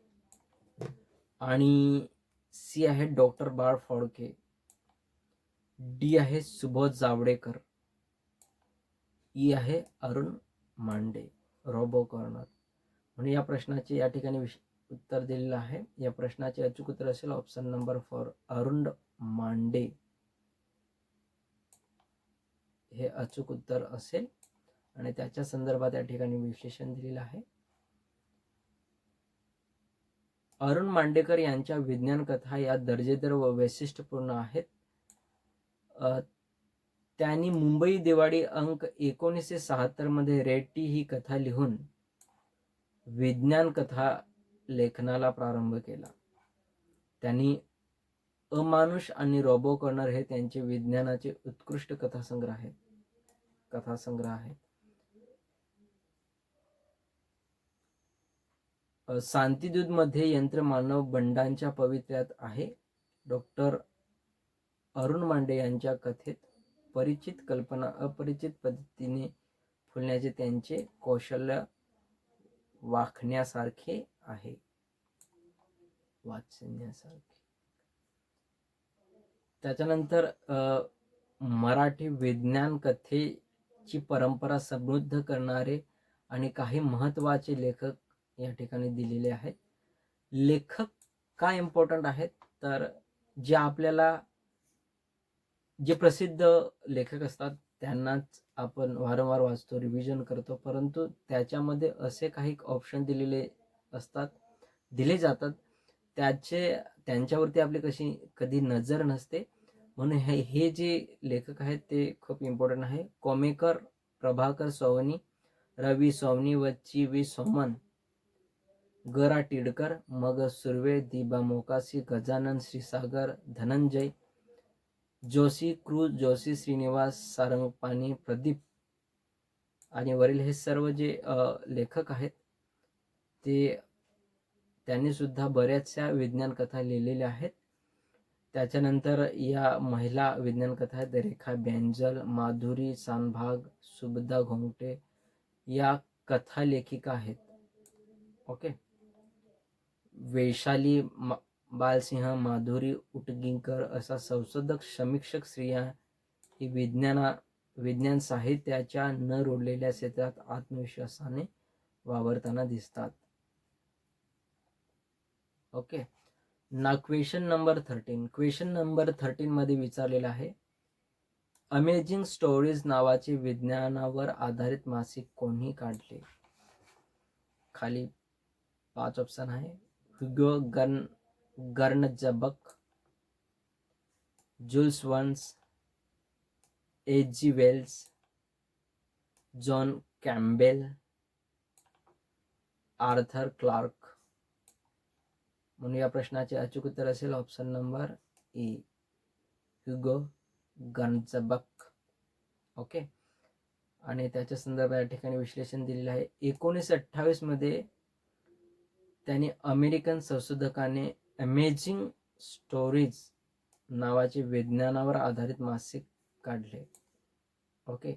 आणि सी आहे डॉक्टर बाळ फडके, डी आहे सुबोध जावडेकर, ई आहे अरुण मांडे. Robot corner. म्हणून या प्रश्नाचे या ठिकाणी उत्तर दिलेलं आहे. या प्रश्नाचे अचूक उत्तर असेल ऑप्शन नंबर 4 अरुण मांडे हे अचूक उत्तर असेल. आणि त्याच्या संदर्भात या ठिकाणी विश्लेषण दिलेलं आहे. अरुण मांडेकर यांच्या विज्ञान कथा या दर्जेदार व वैशिष्ट्यपूर्ण आहेत. त्यांनी मुंबई दिवाळी अंक 1976 मध्ये रेड्डी ही कथा लिहून विज्ञान कथा लेखनाला प्रारंभ केला. त्यांनी अमानुष आणि रोबो कॉर्नर हे त्यांचे विज्ञानाचे उत्कृष्ट कथासंग्रह आहेत. शांतिदूत मध्ये यंत्रमानव बंडांच्या पवित्र्यात आहे. डॉक्टर अरुण मांडे यांच्या कथेत परिचित कल्पना अपरिचित पद्धतीने फुलण्याचे त्यांचे कौशल्य वाचण्यासारखे आहे. त्याच्यानंतर मराठी विज्ञान कथेची परंपरा समृद्ध करणारे आणि काही महत्त्वाचे लेखक या ठिकाणी दिलेले आहेत. लेखक का इम्पॉर्टंट आहेत, तर जे आपल्याला जे प्रसिद्ध लेखक असतात त्यांनाच आपण वारंवार वाचतो, रिव्हिजन करतो, परंतु त्याच्यामध्ये असे काही ऑप्शन दिले जातात त्यांच्यावरती आपली कधी नजर नसते. म्हणून हे जे लेखक आहेत ते खूप इम्पॉर्टंट आहे. कोमेकर, प्रभाकर सोवनी, रवी सोवनी व ची सोमन, ग टिडकर, मग सुर्वे, दिबा मोकासी, गजानन क्षीरसागर, धनंजय जोशी, क्रूज जोशी, श्रीनिवास सारंगपाणी, प्रदीप आणि वरील हे सर्व जे लेखक आहेत त्यांनी सुद्धा बऱ्याचशा विज्ञान कथा लिहिलेल्या आहेत. त्याच्यानंतर या महिला विज्ञान कथा आहेत रेखा बँजल, माधुरी सानभाग, सुबदा घोंगटे या कथा लेखिका आहेत. ओके. वैशाली बालसिंह, माधुरी उटगीकर असा संशोधक समीक्षक स्त्रिया ही विज्ञान साहित्याच्या न रोडलेल्या क्षेत्रात आत्मविश्वासाने वावरताना दिसतात. ओके. ना क्वेश्चन नंबर 13. क्वेश्चन नंबर 13 मध्ये विचारलेला आहे, अमेझिंग स्टोरीज नावाचे विज्ञानावर आधारित मासिक कोणी काढले? खाली 5 ऑप्शन आहे. Hugo Gernsback, Jules Verne's, H G. Wells, John Campbell, Arthur Clarke. म्हणून या प्रश्नाचे अचूक उत्तर असेल option number A, Hugo Gernsback. Okay. आणि त्याच्या संदर्भात या ठिकाणी विश्लेषण दिलेलं आहे. 1928 मध्ये त्यांनी अमेरिकन संशोधकाने अमेझिंग स्टोरीज नावाचे विज्ञानावर आधारित मासिक काढले. ओके.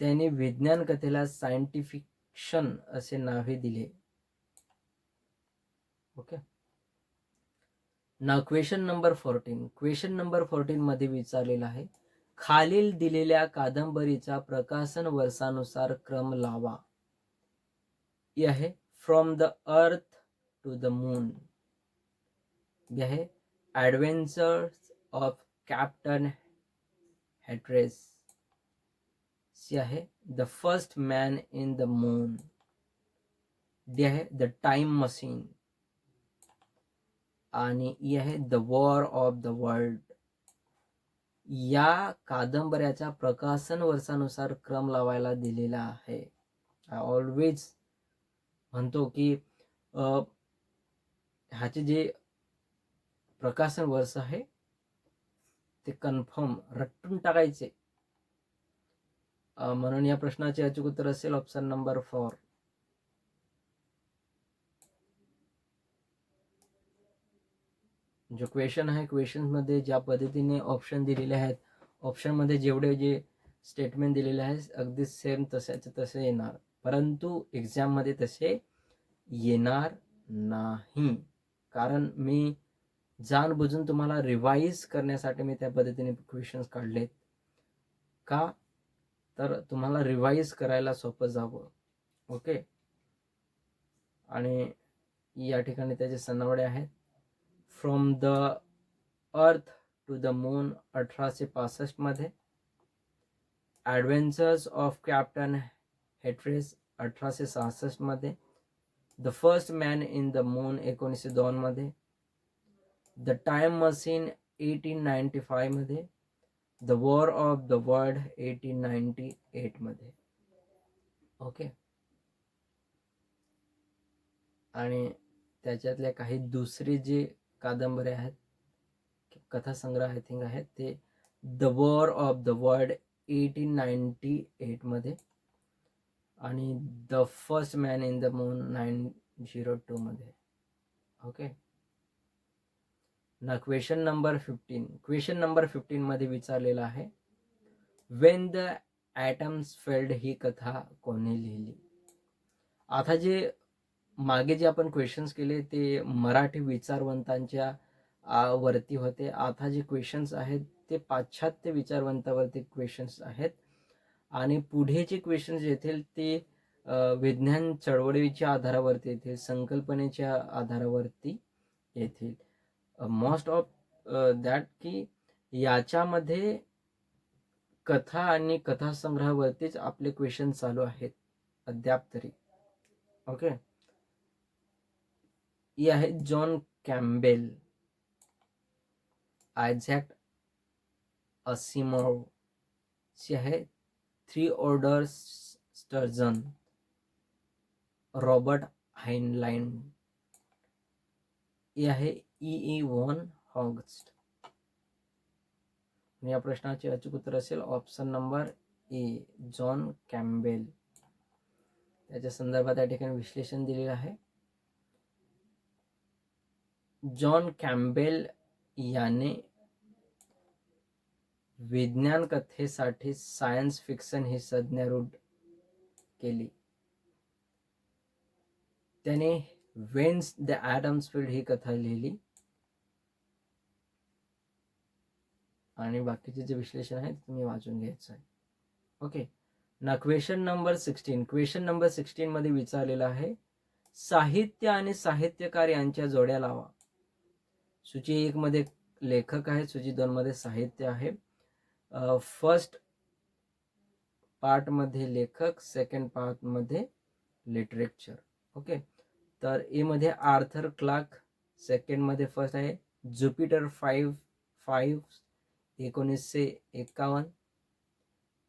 त्यांनी विज्ञान कथेला सायंटिफिक्शन असे नावे दिले. ओके. ना क्वेश्चन नंबर 14. क्वेश्चन नंबर 14 मध्ये विचारलेला आहे, खालील दिलेल्या कादंबरीचा प्रकाशन वर्षानुसार क्रम लावा. ये आहे from the earth to the moon, ये आहे adventures of captain Hatteras, C आहे the first man in the moon, D आहे द टाइम मशीन, आणि ई आहे the war of the world. या कादंबऱ्याच्या प्रकाशन वर्षानुसार क्रम लावायला दिलेला आहे. आय ऑलवेज म्हणतो की ह्याचे जे प्रकाशन वर्ष आहे ते कन्फर्म रट्टून टाकायचे. म्हणून या प्रश्नाचे अचूक उत्तर असेल ऑप्शन नंबर 4. जो क्वेश्चन आहे, क्वेश्चन मध्ये ज्या पद्धतीने ऑप्शन दिलेले आहेत, ऑप्शन मध्ये जेवढे जे स्टेटमेंट दिलेले आहेत अगदी सेम तसे येणार, परंतु एक्झाम मध्ये तसे येणार नाही. कारण मी जाणबुजून तुम्हाला रिवाईज करण्यासाठी मी त्या पद्धतीने क्वेश्चन्स काढलेत. का? तर तुम्हाला रिवाईज करायला सोपं जावं. ओके. आणि या ठिकाणी त्याचे सनावडे आहेत. From the earth to the moon 1865 मध्ये, ॲडव्हेंचर्स ऑफ कॅप्टन हॅट्रेस 1866 मध्ये, the first man in the moon 1902 मध्ये, द टाइम मशीन 1895 मध्ये, the war of the world 1898 मध्ये. ओके. आणि त्याच्यातल्या काही दुसरे जे कादंबऱ्या आहेत, कथासंग्रह आय थिंक आहेत, ते the war of the world 1898 मध्ये आणि the first man in the moon 1902 मध्ये. ओके. ना क्वेश्चन नंबर 15. क्वेश्चन नंबर 15 मध्ये विचारलेला आहे, वेन द ॲटम्स फेल्ड ही कथा कोणी लिहिली? आता जे मागे जे आपण क्वेश्चन्स केले ते मराठी विचारवंतांच्या वरती होते. आता जे क्वेश्चन्स आहेत ते पाश्चात्य विचारवंतावरती क्वेश्चन्स आहेत. आणि पुढे जे क्वेश्चन्स येतील ते विज्ञान चळवळीच्या आधारावरती येतील, संकल्पनेच्या आधारावरती येतील. मोस्ट ऑफ दॅट की याच्यामध्ये कथा आणि कथासंग्रहावरतीच आपले क्वेश्चन चालू आहेत अद्याप तरी. ओके. ही आहे जॉन कॅम्बेल, आयझॅक असिमोव ची आहे, थ्री ऑर्डर्स स्टर्जन, रॉबर्ट हाइनलाईन. ही आहे ई व्हॉन हॉगस्ट. या प्रश्नाचे अचूक उत्तर असेल ऑप्शन नंबर ए, जॉन कॅम्बेल. त्याच्या संदर्भात या ठिकाणी विश्लेषण दिलेलं आहे. जॉन कॅम्बेल याने विज्ञान कथेसाठी सायन्स फिक्शन ही संज्ञा रूढ केली. त्याने वेन्स द ॲडम्सफील्ड ही कथा लिहिली. आणि बाकीचे जे विश्लेषण आहे ते तुम्ही वाचून घ्यायचं आहे. ओके. ना क्वेश्चन नंबर 16. क्वेश्चन नंबर 16 मध्ये विचारलेला आहे, साहित्य आणि साहित्यकार यांच्या जोड्या लावा. सूची 1 मध्ये लेखक आहे, सूची 2 मध्ये साहित्य आहे. फर्स्ट पार्ट मध्ये लेखक, सेकंड पार्ट मध्ये लिटरेचर. ओके. तर ए मध्ये आर्थर क्लार्क, सेकंड मध्ये फर्स्ट आहे ज्युपिटर 5 1951.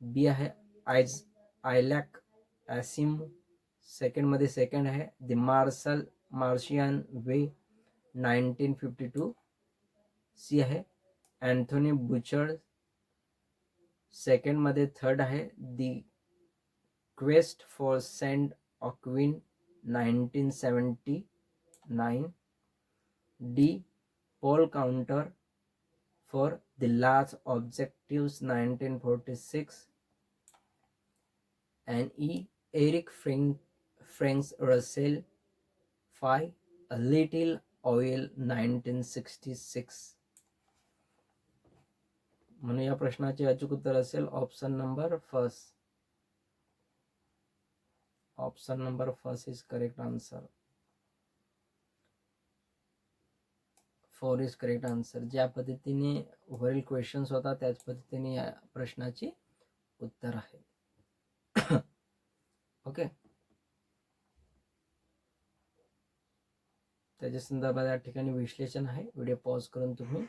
बी आहे आयलॅक ॲसिमो, सेकंड मध्ये सेकंड आहे द मार्शियन वे 1952. सी आहे अँथोनी बुचर्ड, सेकंड मध्ये थर्ड आहे the quest for Saint Aquin 1979. D Paul counter for the large objectives 1946. and E. Eric Franks Russell 5. A Little Oil 1966. म्हणून या प्रश्नाचे अचूक उत्तर असेल option number first. Option number first is correct answer. 4 is correct answer. ज्या पद्धतीने वरील क्वेश्चन्स होता त्याच पद्धतीने या प्रश्नाची उत्तर आहे. ओके. त्याच्या संदर्भात या ठिकाणी विश्लेषण आहे. व्हिडिओ पॉज करून तुम्ही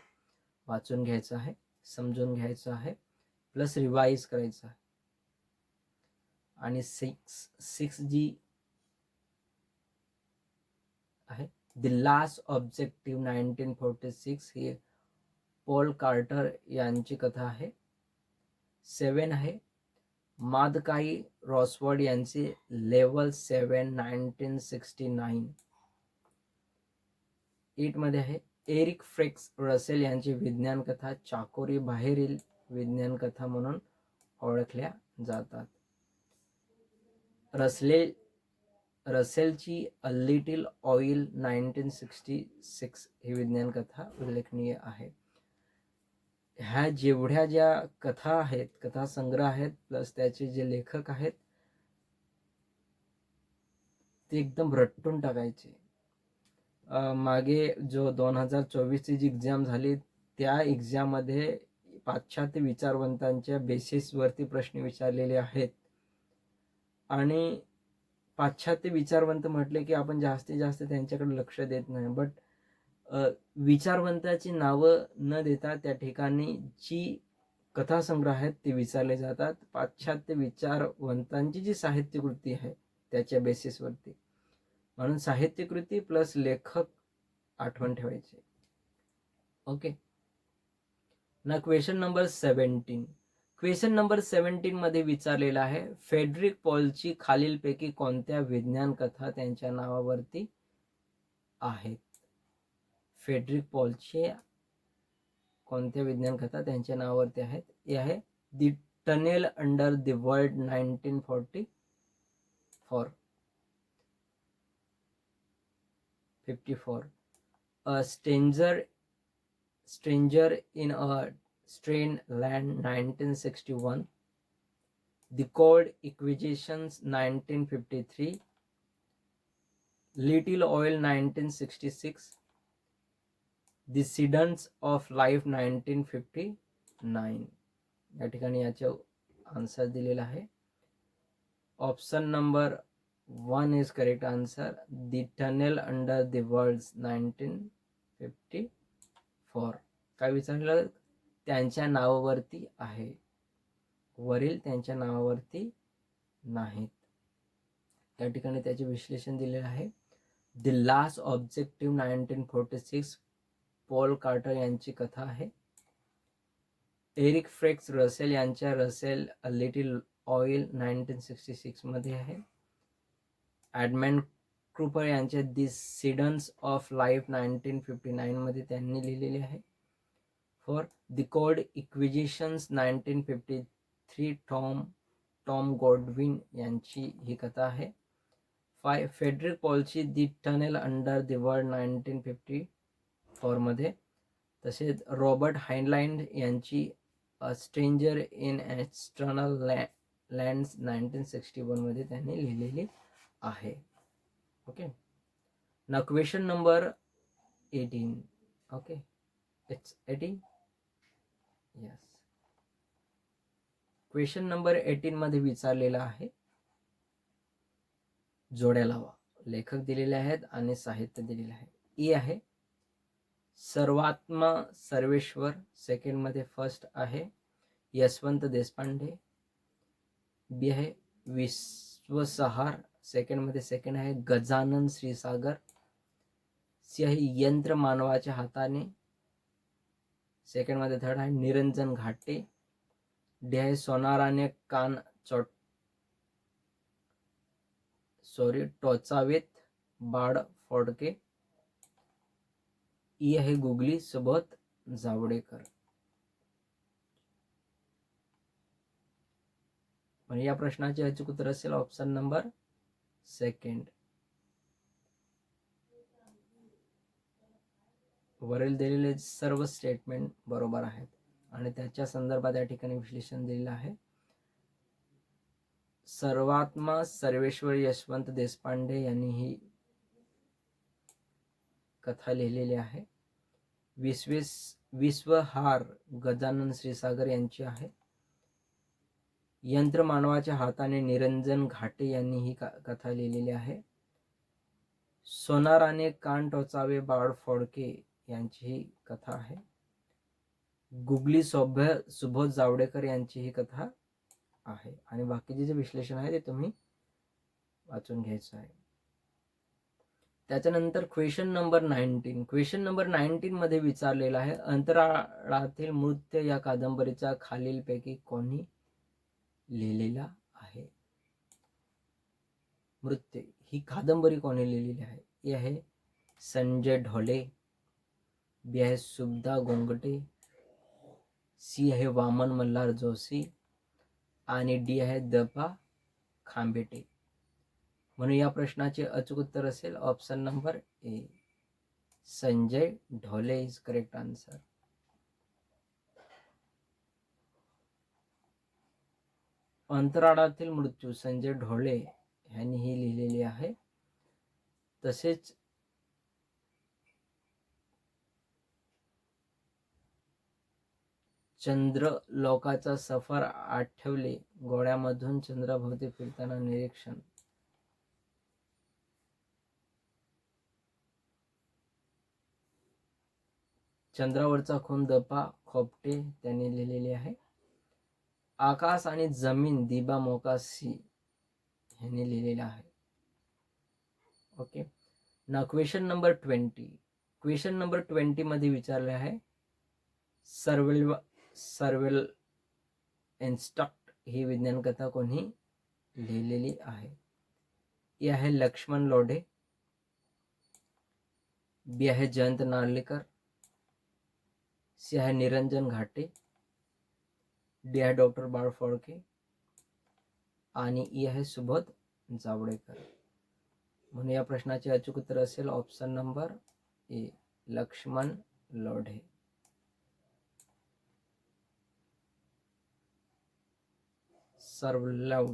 वाचून घ्यायचं आहे, समजून घ्यायचं आहे, प्लस रिवाइज करायचं आहे. आणि 6 जी आहे द लास्ट ऑब्जेक्टिव्ह 1946 ही पॉल कार्टर यांची कथा आहे. 7 आहे मादकाई रॉसवर्ड यांची लेवल 7 1969. 8 मध्ये आहे एरिक फ्रेक्स रसेल यांची विज्ञान कथा चाकोरी बाहेरील विज्ञान कथा म्हणून ओळखल्या जातात. रसेलची अ लिटिल ऑइल 1966 ही विज्ञान कथा उल्लेखनीय आहे. ह्या जेवढ्या ज्या कथा आहेत, कथा संग्रह आहेत, प्लस त्याचे जे लेखक आहेत ते एकदम रट्टून टाकायचे. मागे जो 2024ची जी एक्झाम झाली त्या एक्झाममध्ये पाश्चात्य विचारवंतांच्या बेसिसवरती प्रश्न विचारलेले आहेत. आणि पाश्चात्य विचारवंत म्हटले की आपण जास्तीत जास्त त्यांच्याकडे लक्ष देत नाही, बट विचारवंताची नावं न देता त्या ठिकाणी जी कथासंग्रह आहेत ते विचारले जातात पाश्चात्य विचारवंतांची जी साहित्यकृती आहे त्याच्या बेसिसवरती. म्हणून साहित्यकृती प्लस लेखक आठवण ठेवायचे. ओके. ना क्वेश्चन नंबर 17. क्वेश्चन नंबर 17 मध्ये विचारलेला आहे फ्रेडरिक पॉलची खालीलपैकी कोणत्या विज्ञान कथा त्यांच्या नावावरती आहेत. फ्रेडरिक पॉलचे कोणत्या विज्ञान कथा त्यांच्या नावावरती आहेत. हे आहे the tunnel under the world 1944. 54. A stranger in a strange land 1961. The cold equations 1953, little oil 1966, the seeds of life 1959. या ठिकाणी याचे आन्सर दिलेला आहे. Option number 1 is correct answer. The tunnel under the world's 1954. काय विचारलं? त्यांच्या नावावरती आहे, वरील त्यांच्या नावावरती नाहीत. त्या ठिकाणी त्याचे विश्लेषण दिलेलं आहे. The last objective 1946, Paul Carter यांची कथा आहे. एरिक फ्रेक्स रसेल यांच्या रसेल अ लिटिल ऑइल 1966 मध्ये आहे. ॲडमंड क्रूपर यांच्या दी सीडन्स ऑफ लाईफ 1959 मध्ये त्यांनी लिहिलेले आहे. For the cold equations 1953, Tom Godwin यांची ही कथा आहे. 5 फेडरिक पॉलची the tunnel under the world 1954 मध्ये. तसेच रॉबर्ट हाइनलाईन यांची a stranger in external lands 1961 मध्ये त्यांनी लिहिलेली आहे. ओके, ना question number 18. Okay, it's 18. Yes, question number 18 मध्ये विचारलेला आहे, जोड्या लावा. लेखक दिलेले आहेत आणि साहित्य दिलेले आहे. ई आहे सर्वात्मा सर्वेश्वर, सेकंड मध्ये फर्स्ट आहे यशवंत देशपांडे. बी आहे विश्वसहार, सेकंड मध्ये सेकंड आहे गजानन श्रीसागर. सी आहे यंत्र मानवाच्या हाताने, सेकंड मध्ये थर्ड आहे निरंजन घाटे. डी आहे सोनाराने कान टोचावेत बाळ फोडके. ई आहे गुगली सुबोध जावडेकर. म्हणजे या प्रश्नाचे अचूक उत्तर असेल ऑप्शन नंबर सेकंड. वरील दिलेले सर्व स्टेटमेंट बरोबर आहेत आणि त्याच्या संदर्भात या ठिकाणी विश्लेषण दिलेलं आहे. सर्वात्मा सर्वेश्वर यशवंत देशपांडे यांनी ही कथा लिहिलेली आहे. विश्वहार गजानन श्रीसागर यांची आहे. यंत्र मानवाच्या हाताने निरंजन घाटे यांनी ही कथा लिहिलेली आहे. सोनाराने कान टोचावे बाळ फोडके यांची ही कथा आहे. गुगली सुबोध जावडेकर यांची ही कथा आहे. आणि बाकीचे जे विश्लेषण आहे ते तुम्ही वाचून घ्यायचं आहे. त्याच्यानंतर क्वेश्चन नंबर 19. क्वेश्चन नंबर 19 मध्ये विचारलेला आहे, अंतराळातील मृत्यू या कादंबरीचा खालीलपैकी कोणी लिहिलेला आहे? मृत्यू ही कादंबरी कोणी लिहिलेली आहे? हे आहे संजय ढोले. बी आहे सुभदा गोंगटे. सी आहे वामन मल्हार जोशी आणि डी आहे द.पा. खांबेटे. म्हणून या प्रश्नाचे अचूक उत्तर असेल option number A, Sanjay Dhole is correct answer. अंतराळातील मृत्यू संजय ढोले यांनी ही लिहिलेली आहे. तसेच चंद्रलोकाचा सफर आठवले, गोळ्यामधून चंद्राभोवती फिरताना निरीक्षण. चंद्रावरचा खून द.पा. खोपटे त्यांनी लिहिलेली आहे. आकाश आणि जमीन दिबा मोकासी यांनी लिहिलेला आहे. ओके, ना क्वेश्चन नंबर 20. क्वेश्चन नंबर 20 मध्ये विचारले आहे, सर्वेल इन्स्ट्रक्ट ही विज्ञान कथा कोणी लिहिलेली आहे? ही आहे लक्ष्मण लोढे. बी आहे जयंत नार्लीकर. सी आहे निरंजन घाटे. डी आहे डॉक्टर बाळ फोडके आणि ई आहे सुबोध जावडेकर. म्हणून या प्रश्नाचे अचूक उत्तर असेल option number A, Lakshman Lodhe. सर्व लव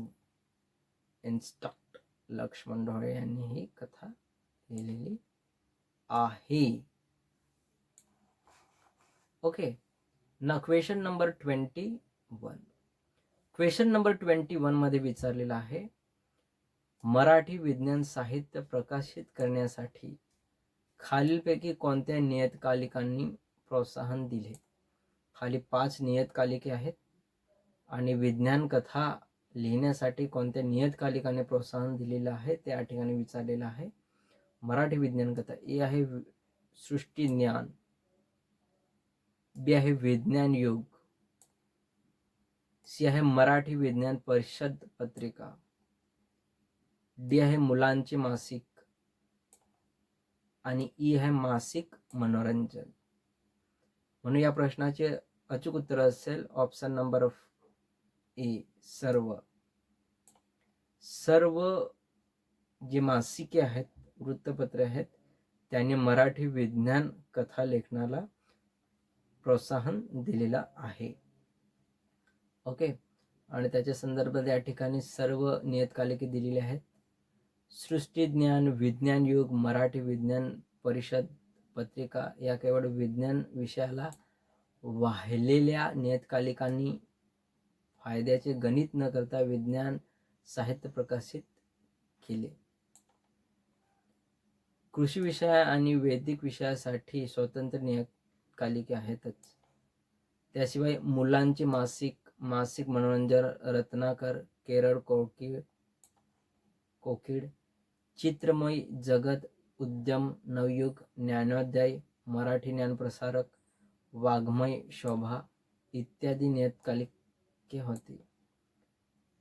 इन्स्टंट लक्ष्मण ढोळे यांनी ही कथा लिहिलेली आहे. ओके. ना क्वेश्चन नंबर 21. क्वेश्चन नंबर 21 मध्ये विचारलेला आहे, मराठी विज्ञान साहित्य प्रकाशित करण्यासाठी खालीलपैकी कोणत्या नियतकालिकांनी प्रोत्साहन दिले? खाली 5 नियतकालिके आहेत आणि विज्ञान कथा लिहिण्यासाठी कोणत्या नियतकालिकाने प्रोत्साहन दिलेलं आहे ते या ठिकाणी विचारलेलं आहे. मराठी विज्ञान कथा. ए आहे सृष्टी ज्ञान, बी आहे विज्ञान युग, सी आहे मराठी विज्ञान परिषद पत्रिका, डी आहे मुलांचे मासिक आणि ई आहे मासिक मनोरंजन. म्हणून या प्रश्नाचे अचूक उत्तर असेल ऑप्शन नंबर ए, सर्व. सर्व जी मासिके आहेत, वृत्तपत्रे आहेत, त्यांनी मराठी विज्ञान कथा लेखनाला प्रोत्साहन दिलेलं आहे. ओके. आणि त्याच्या संदर्भात या ठिकाणी सर्व नियतकालिके दिलेली आहेत. सृष्टी ज्ञान, विज्ञान युग, मराठी विज्ञान परिषद पत्रिका या केवळ विज्ञान विषयाला वाहिलेल्या नियतकालिकांनी फायद्याचे गणित न करता विज्ञान साहित्य प्रकाशित केले. कृषी विषय आणि वैदिक विषयासाठी स्वतंत्र नियतकालिके आहेतच. त्याशिवाय मुलांचे मासिक, मासिक मनोरंजन, रत्नाकर, केरळ कोकिळ, चित्रमय जगत, उद्यम, नवयुग, ज्ञानोदय, मराठी ज्ञानप्रसारक, वाङ्मय, शोभा इत्यादी नियतकालिके होती.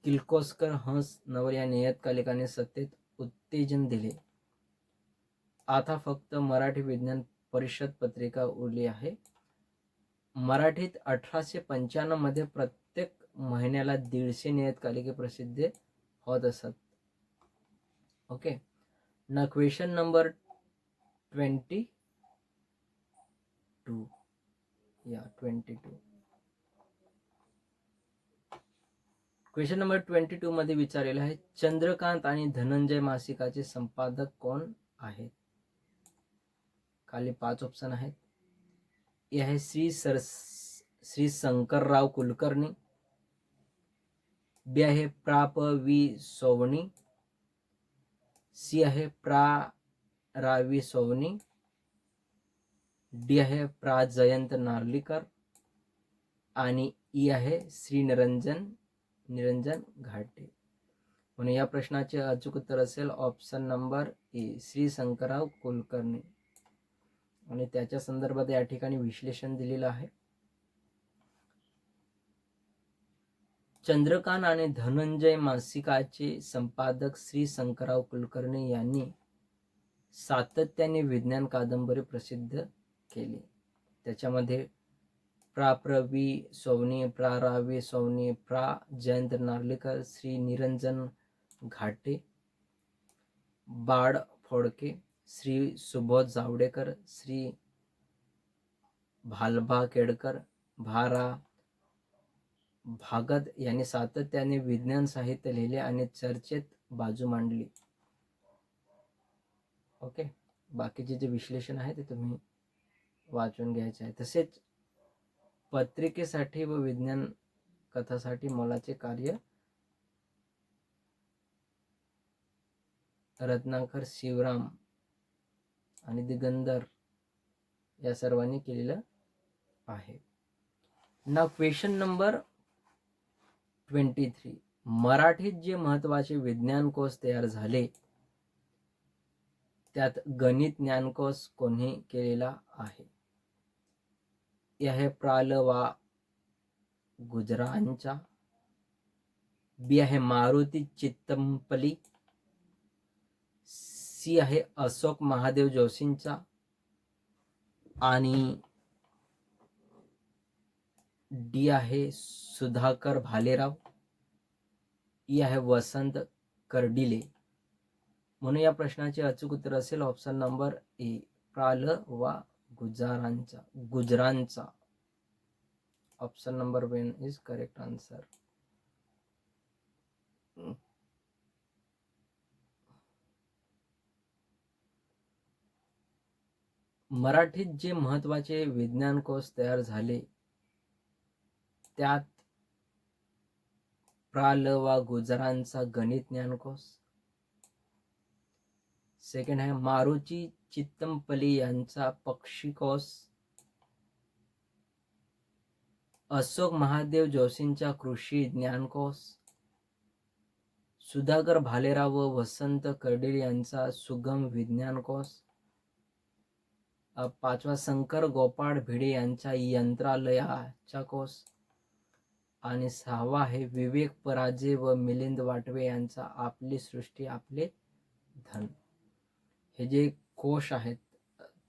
किर्लोस्कर, हंस, नवल या नियतकालिकाने सत्तेत उत्तेजन दिले. आता फक्त मराठी विज्ञान परिषद पत्रिका उरली आहे. मराठीत 1895 मध्ये प्रत्येक महिन्याला 150 नियतकालिके प्रसिद्ध होत असत. ओके. ना क्वेश्चन नंबर 22. क्वेश्चन नंबर 22 मध्ये विचारलेला आहे, चंद्रकांत आणि धनंजय मासिकाचे संपादक कोण आहेत? खाली 5 ऑप्शन आहेत. ए आहे श्री शंकरराव कुलकर्णी, बी आहे प्रा. प. वी. सोवणी, सी आहे प्रा. रा. वी. सोवणी, डी आहे प्रा. जयंत नार्लीकर आणि ई आहे श्री निरंजन घाटे. म्हणून या प्रश्नाचे अचूक उत्तर असेल ऑप्शन नंबर ए, श्री शंकरराव कुलकर्णी. आणि त्याच्या संदर्भात या ठिकाणी विश्लेषण दिलेलं आहे. चंद्रकांत आणि धनंजय मासिकाचे संपादक श्री शंकरराव कुलकर्णी यांनी सातत्याने विज्ञान कादंबरी प्रसिद्ध केली. त्याच्यामध्ये प्रा. वी. सोवणी, प्रा. रा. वी. सोवणी, प्रा. जयंत नार्लीकर, श्री निरंजन घाटे, बाळ फोडके, श्री सुबोध जावडेकर, श्री भालभा केडकर, भा. रा. भागत यांनी सातत्याने विज्ञान साहित्य लिहिले आणि चर्चेत बाजू मांडली. ओके. बाकीचे जे विश्लेषण आहे ते तुम्ही वाचून घ्यायचे आहे. तसेच पत्रिकेसाठी व विज्ञान कथासाठी मोलाचे कार्य रत्नाकर, शिवराम आणि दिगंदर या सर्वांनी केलेलं आहे. ना क्वेश्चन नंबर 23. मराठीत जे महत्त्वाचे विज्ञान कोश तयार झाले त्यात गणित ज्ञानकोश कोणी केलेला आहे? ए आहे प्रा. ल. वा. गुजरांचा, बी आहे मारुती चित्तमपल्ली, सी आहे अशोक महादेव जोशींचा आणि डी आहे सुधाकर भालेराव, ई आहे वसंत कर्डिले. म्हणून या प्रश्नाचे अचूक उत्तर असेल ऑप्शन नंबर ए, प्रा. ल. वा. गुजरांचा. Option number 1 is correct answer. मराठीत जे महत्त्वाचे विज्ञान कोश तयार झाले त्यात प्रा ल वा गुजरांचा गणित ज्ञानकोश, सेकंड आहे मारुची चित्तमपल्ली यांचा पक्षीकोश, अशोक महादेव जोशींचा कृषी ज्ञानकोश, सुधाकर भालेराव व वसंत कर्डिल यांचा सुगम विज्ञानकोश, पाचवा शंकर गोपाळ भिडे यांचा यंत्रालयाचा कोश, आणि सहावा आहे विवेक पराजे व मिलिंद वाटवे यांचा आपली सृष्टी आपले धन. हे जे कोश आहेत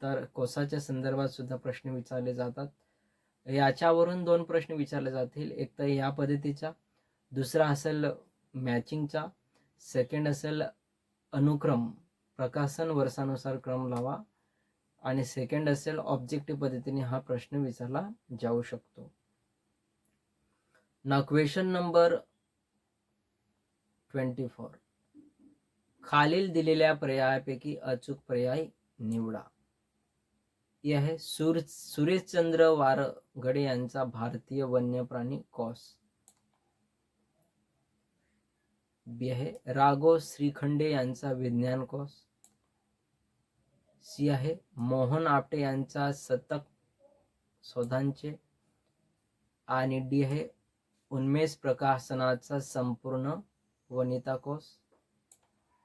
तर कोशाच्या संदर्भात सुद्धा प्रश्न विचारले जातात. याच्यावरून 2 प्रश्न विचारले जातील. एक तर या पद्धतीचा, दुसरा असेल मॅचिंगचा, सेकंड असेल अनुक्रम प्रकाशन वर्षानुसार क्रम लावा, आणि सेकंड असेल ऑब्जेक्टिव्ह पद्धतीने हा प्रश्न विचारला जाऊ शकतो. ना क्वेश्चन नंबर 24, खालील दिलेल्या पर्यायापैकी अचूक पर्याय निवडा. हे आहे सुरेशचंद्र वारगडे यांचा भारतीय वन्यप्राणी कोश, बी आहे राघव श्रीखंडे यांचा विज्ञान कोश, सी आहे मोहन आपटे यांचा शतक शोधांचे, आणि डी आहे उन्मेष प्रकाशनाचा संपूर्ण वनिता कोश,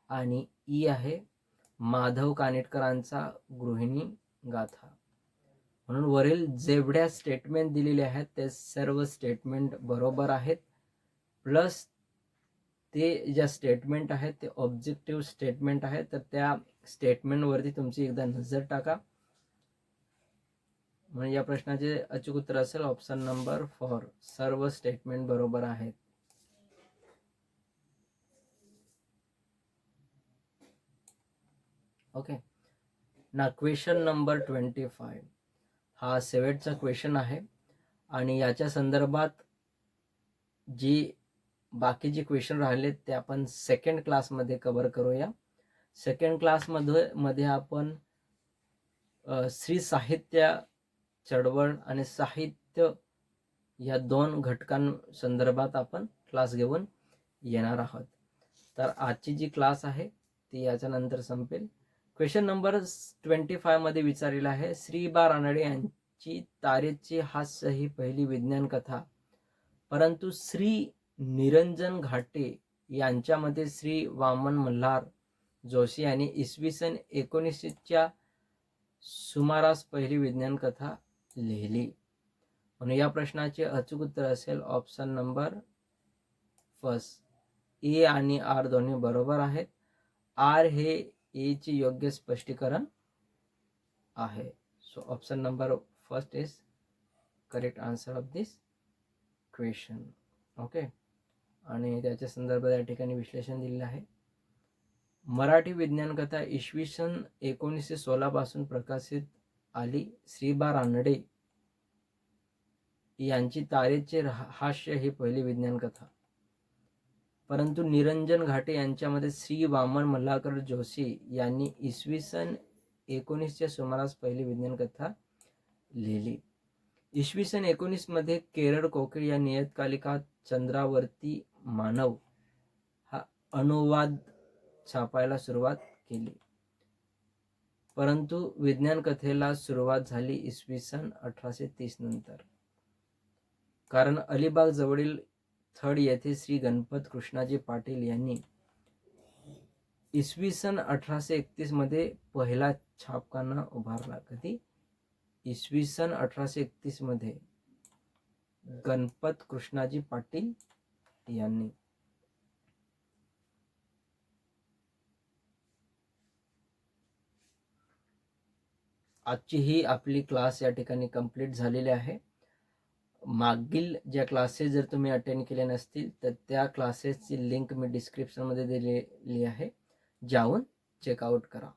आणि ई आहे माधव कानिटकरांचा गृहिणी गाथा. म्हणून वरील जेवढ्या स्टेटमेंट दिलेले आहेत ते सर्व स्टेटमेंट बरोबर आहेत, प्लस ते ज्या स्टेटमेंट आहेत ते ऑब्जेक्टिव्ह स्टेटमेंट आहेत. तर त्या स्टेटमेंटवरती तुमची एकदा नजर टाका. म्हणजे या प्रश्नाचे अचूक उत्तर असेल ऑप्शन नंबर 4, सर्व स्टेटमेंट बरोबर आहेत. ओके. ना क्वेश्चन नंबर 25 हा शेवटचा क्वेश्चन आहे, आणि याच्या संदर्भात जी बाकीचे क्वेश्चन राहिले ते आपण सेकंड क्लासमध्ये कव्हर करूया. सेकंड क्लासमध्ये आपण श्री साहित्य चळवळ आणि साहित्य या 2 घटकांसंदर्भात आपण क्लास घेऊन येणार आहोत. तर आजची जी क्लास आहे ती याच्यानंतर संपेल. क्वेश्चन नंबर 25 मध्ये विचारलेला आहे, श्री बा रानडे यांची तारेचे हास्य ही पहिली विज्ञान कथा, परंतु श्री निरंजन घाटे यांच्यामध्ये श्री वामन मल्हार जोशी यांनी इसवी सन 1900च्या सुमारास पहिली विज्ञान कथा लिहिली. म्हणून या प्रश्नाचे अचूक उत्तर असेल ऑप्शन नंबर 1. ए आणि आर दोन्ही बरोबर आहेत. आर हे ए चे योग्य स्पष्टीकरण आहे. So option number 1 is correct answer of this question. Okay. आणि त्याच्या संदर्भात या ठिकाणी विश्लेषण दिलेलं आहे. मराठी विज्ञान कथा इसवी सन 1916 पासून प्रकाशित आली. श्री बा रानडे यांची तारेचे हास्य ही पहिली विज्ञान कथा, परंतु निरंजन घाटे यांच्यामध्ये श्री वामन मल्हार जोशी यांनी इसवी सन 1900च्या सुमारास पहिली विज्ञान कथा लिहिली. इसवी सन 19 मध्ये केरळ कोकिळ या नियतकालिकात चंद्रावरती मानव हा अनुवाद छापायला सुरुवात केली, परंतु विज्ञान कथेला सुरुवात झाली इसवी सन 1830 नंतर. कारण अलिबाग जवळील थड येथे श्री गणपत कृष्णाजी पाटील यांनी इसवी सन 1831 मध्ये पहिला छापखाना उभारला. कधी? इसवी सन 1831 मध्ये गणपत कृष्णाजी पाटील यांनी. आजची ही आपली क्लास या ठिकाणी कंप्लीट झालेली आहे. मागील ज्या क्लासेस जर तुम्ही अटेंड केले नसतील तर त्या क्लासेसची लिंक मी डिस्क्रिप्शनमध्ये दिलेली आहे, जाऊन चेकआउट करा.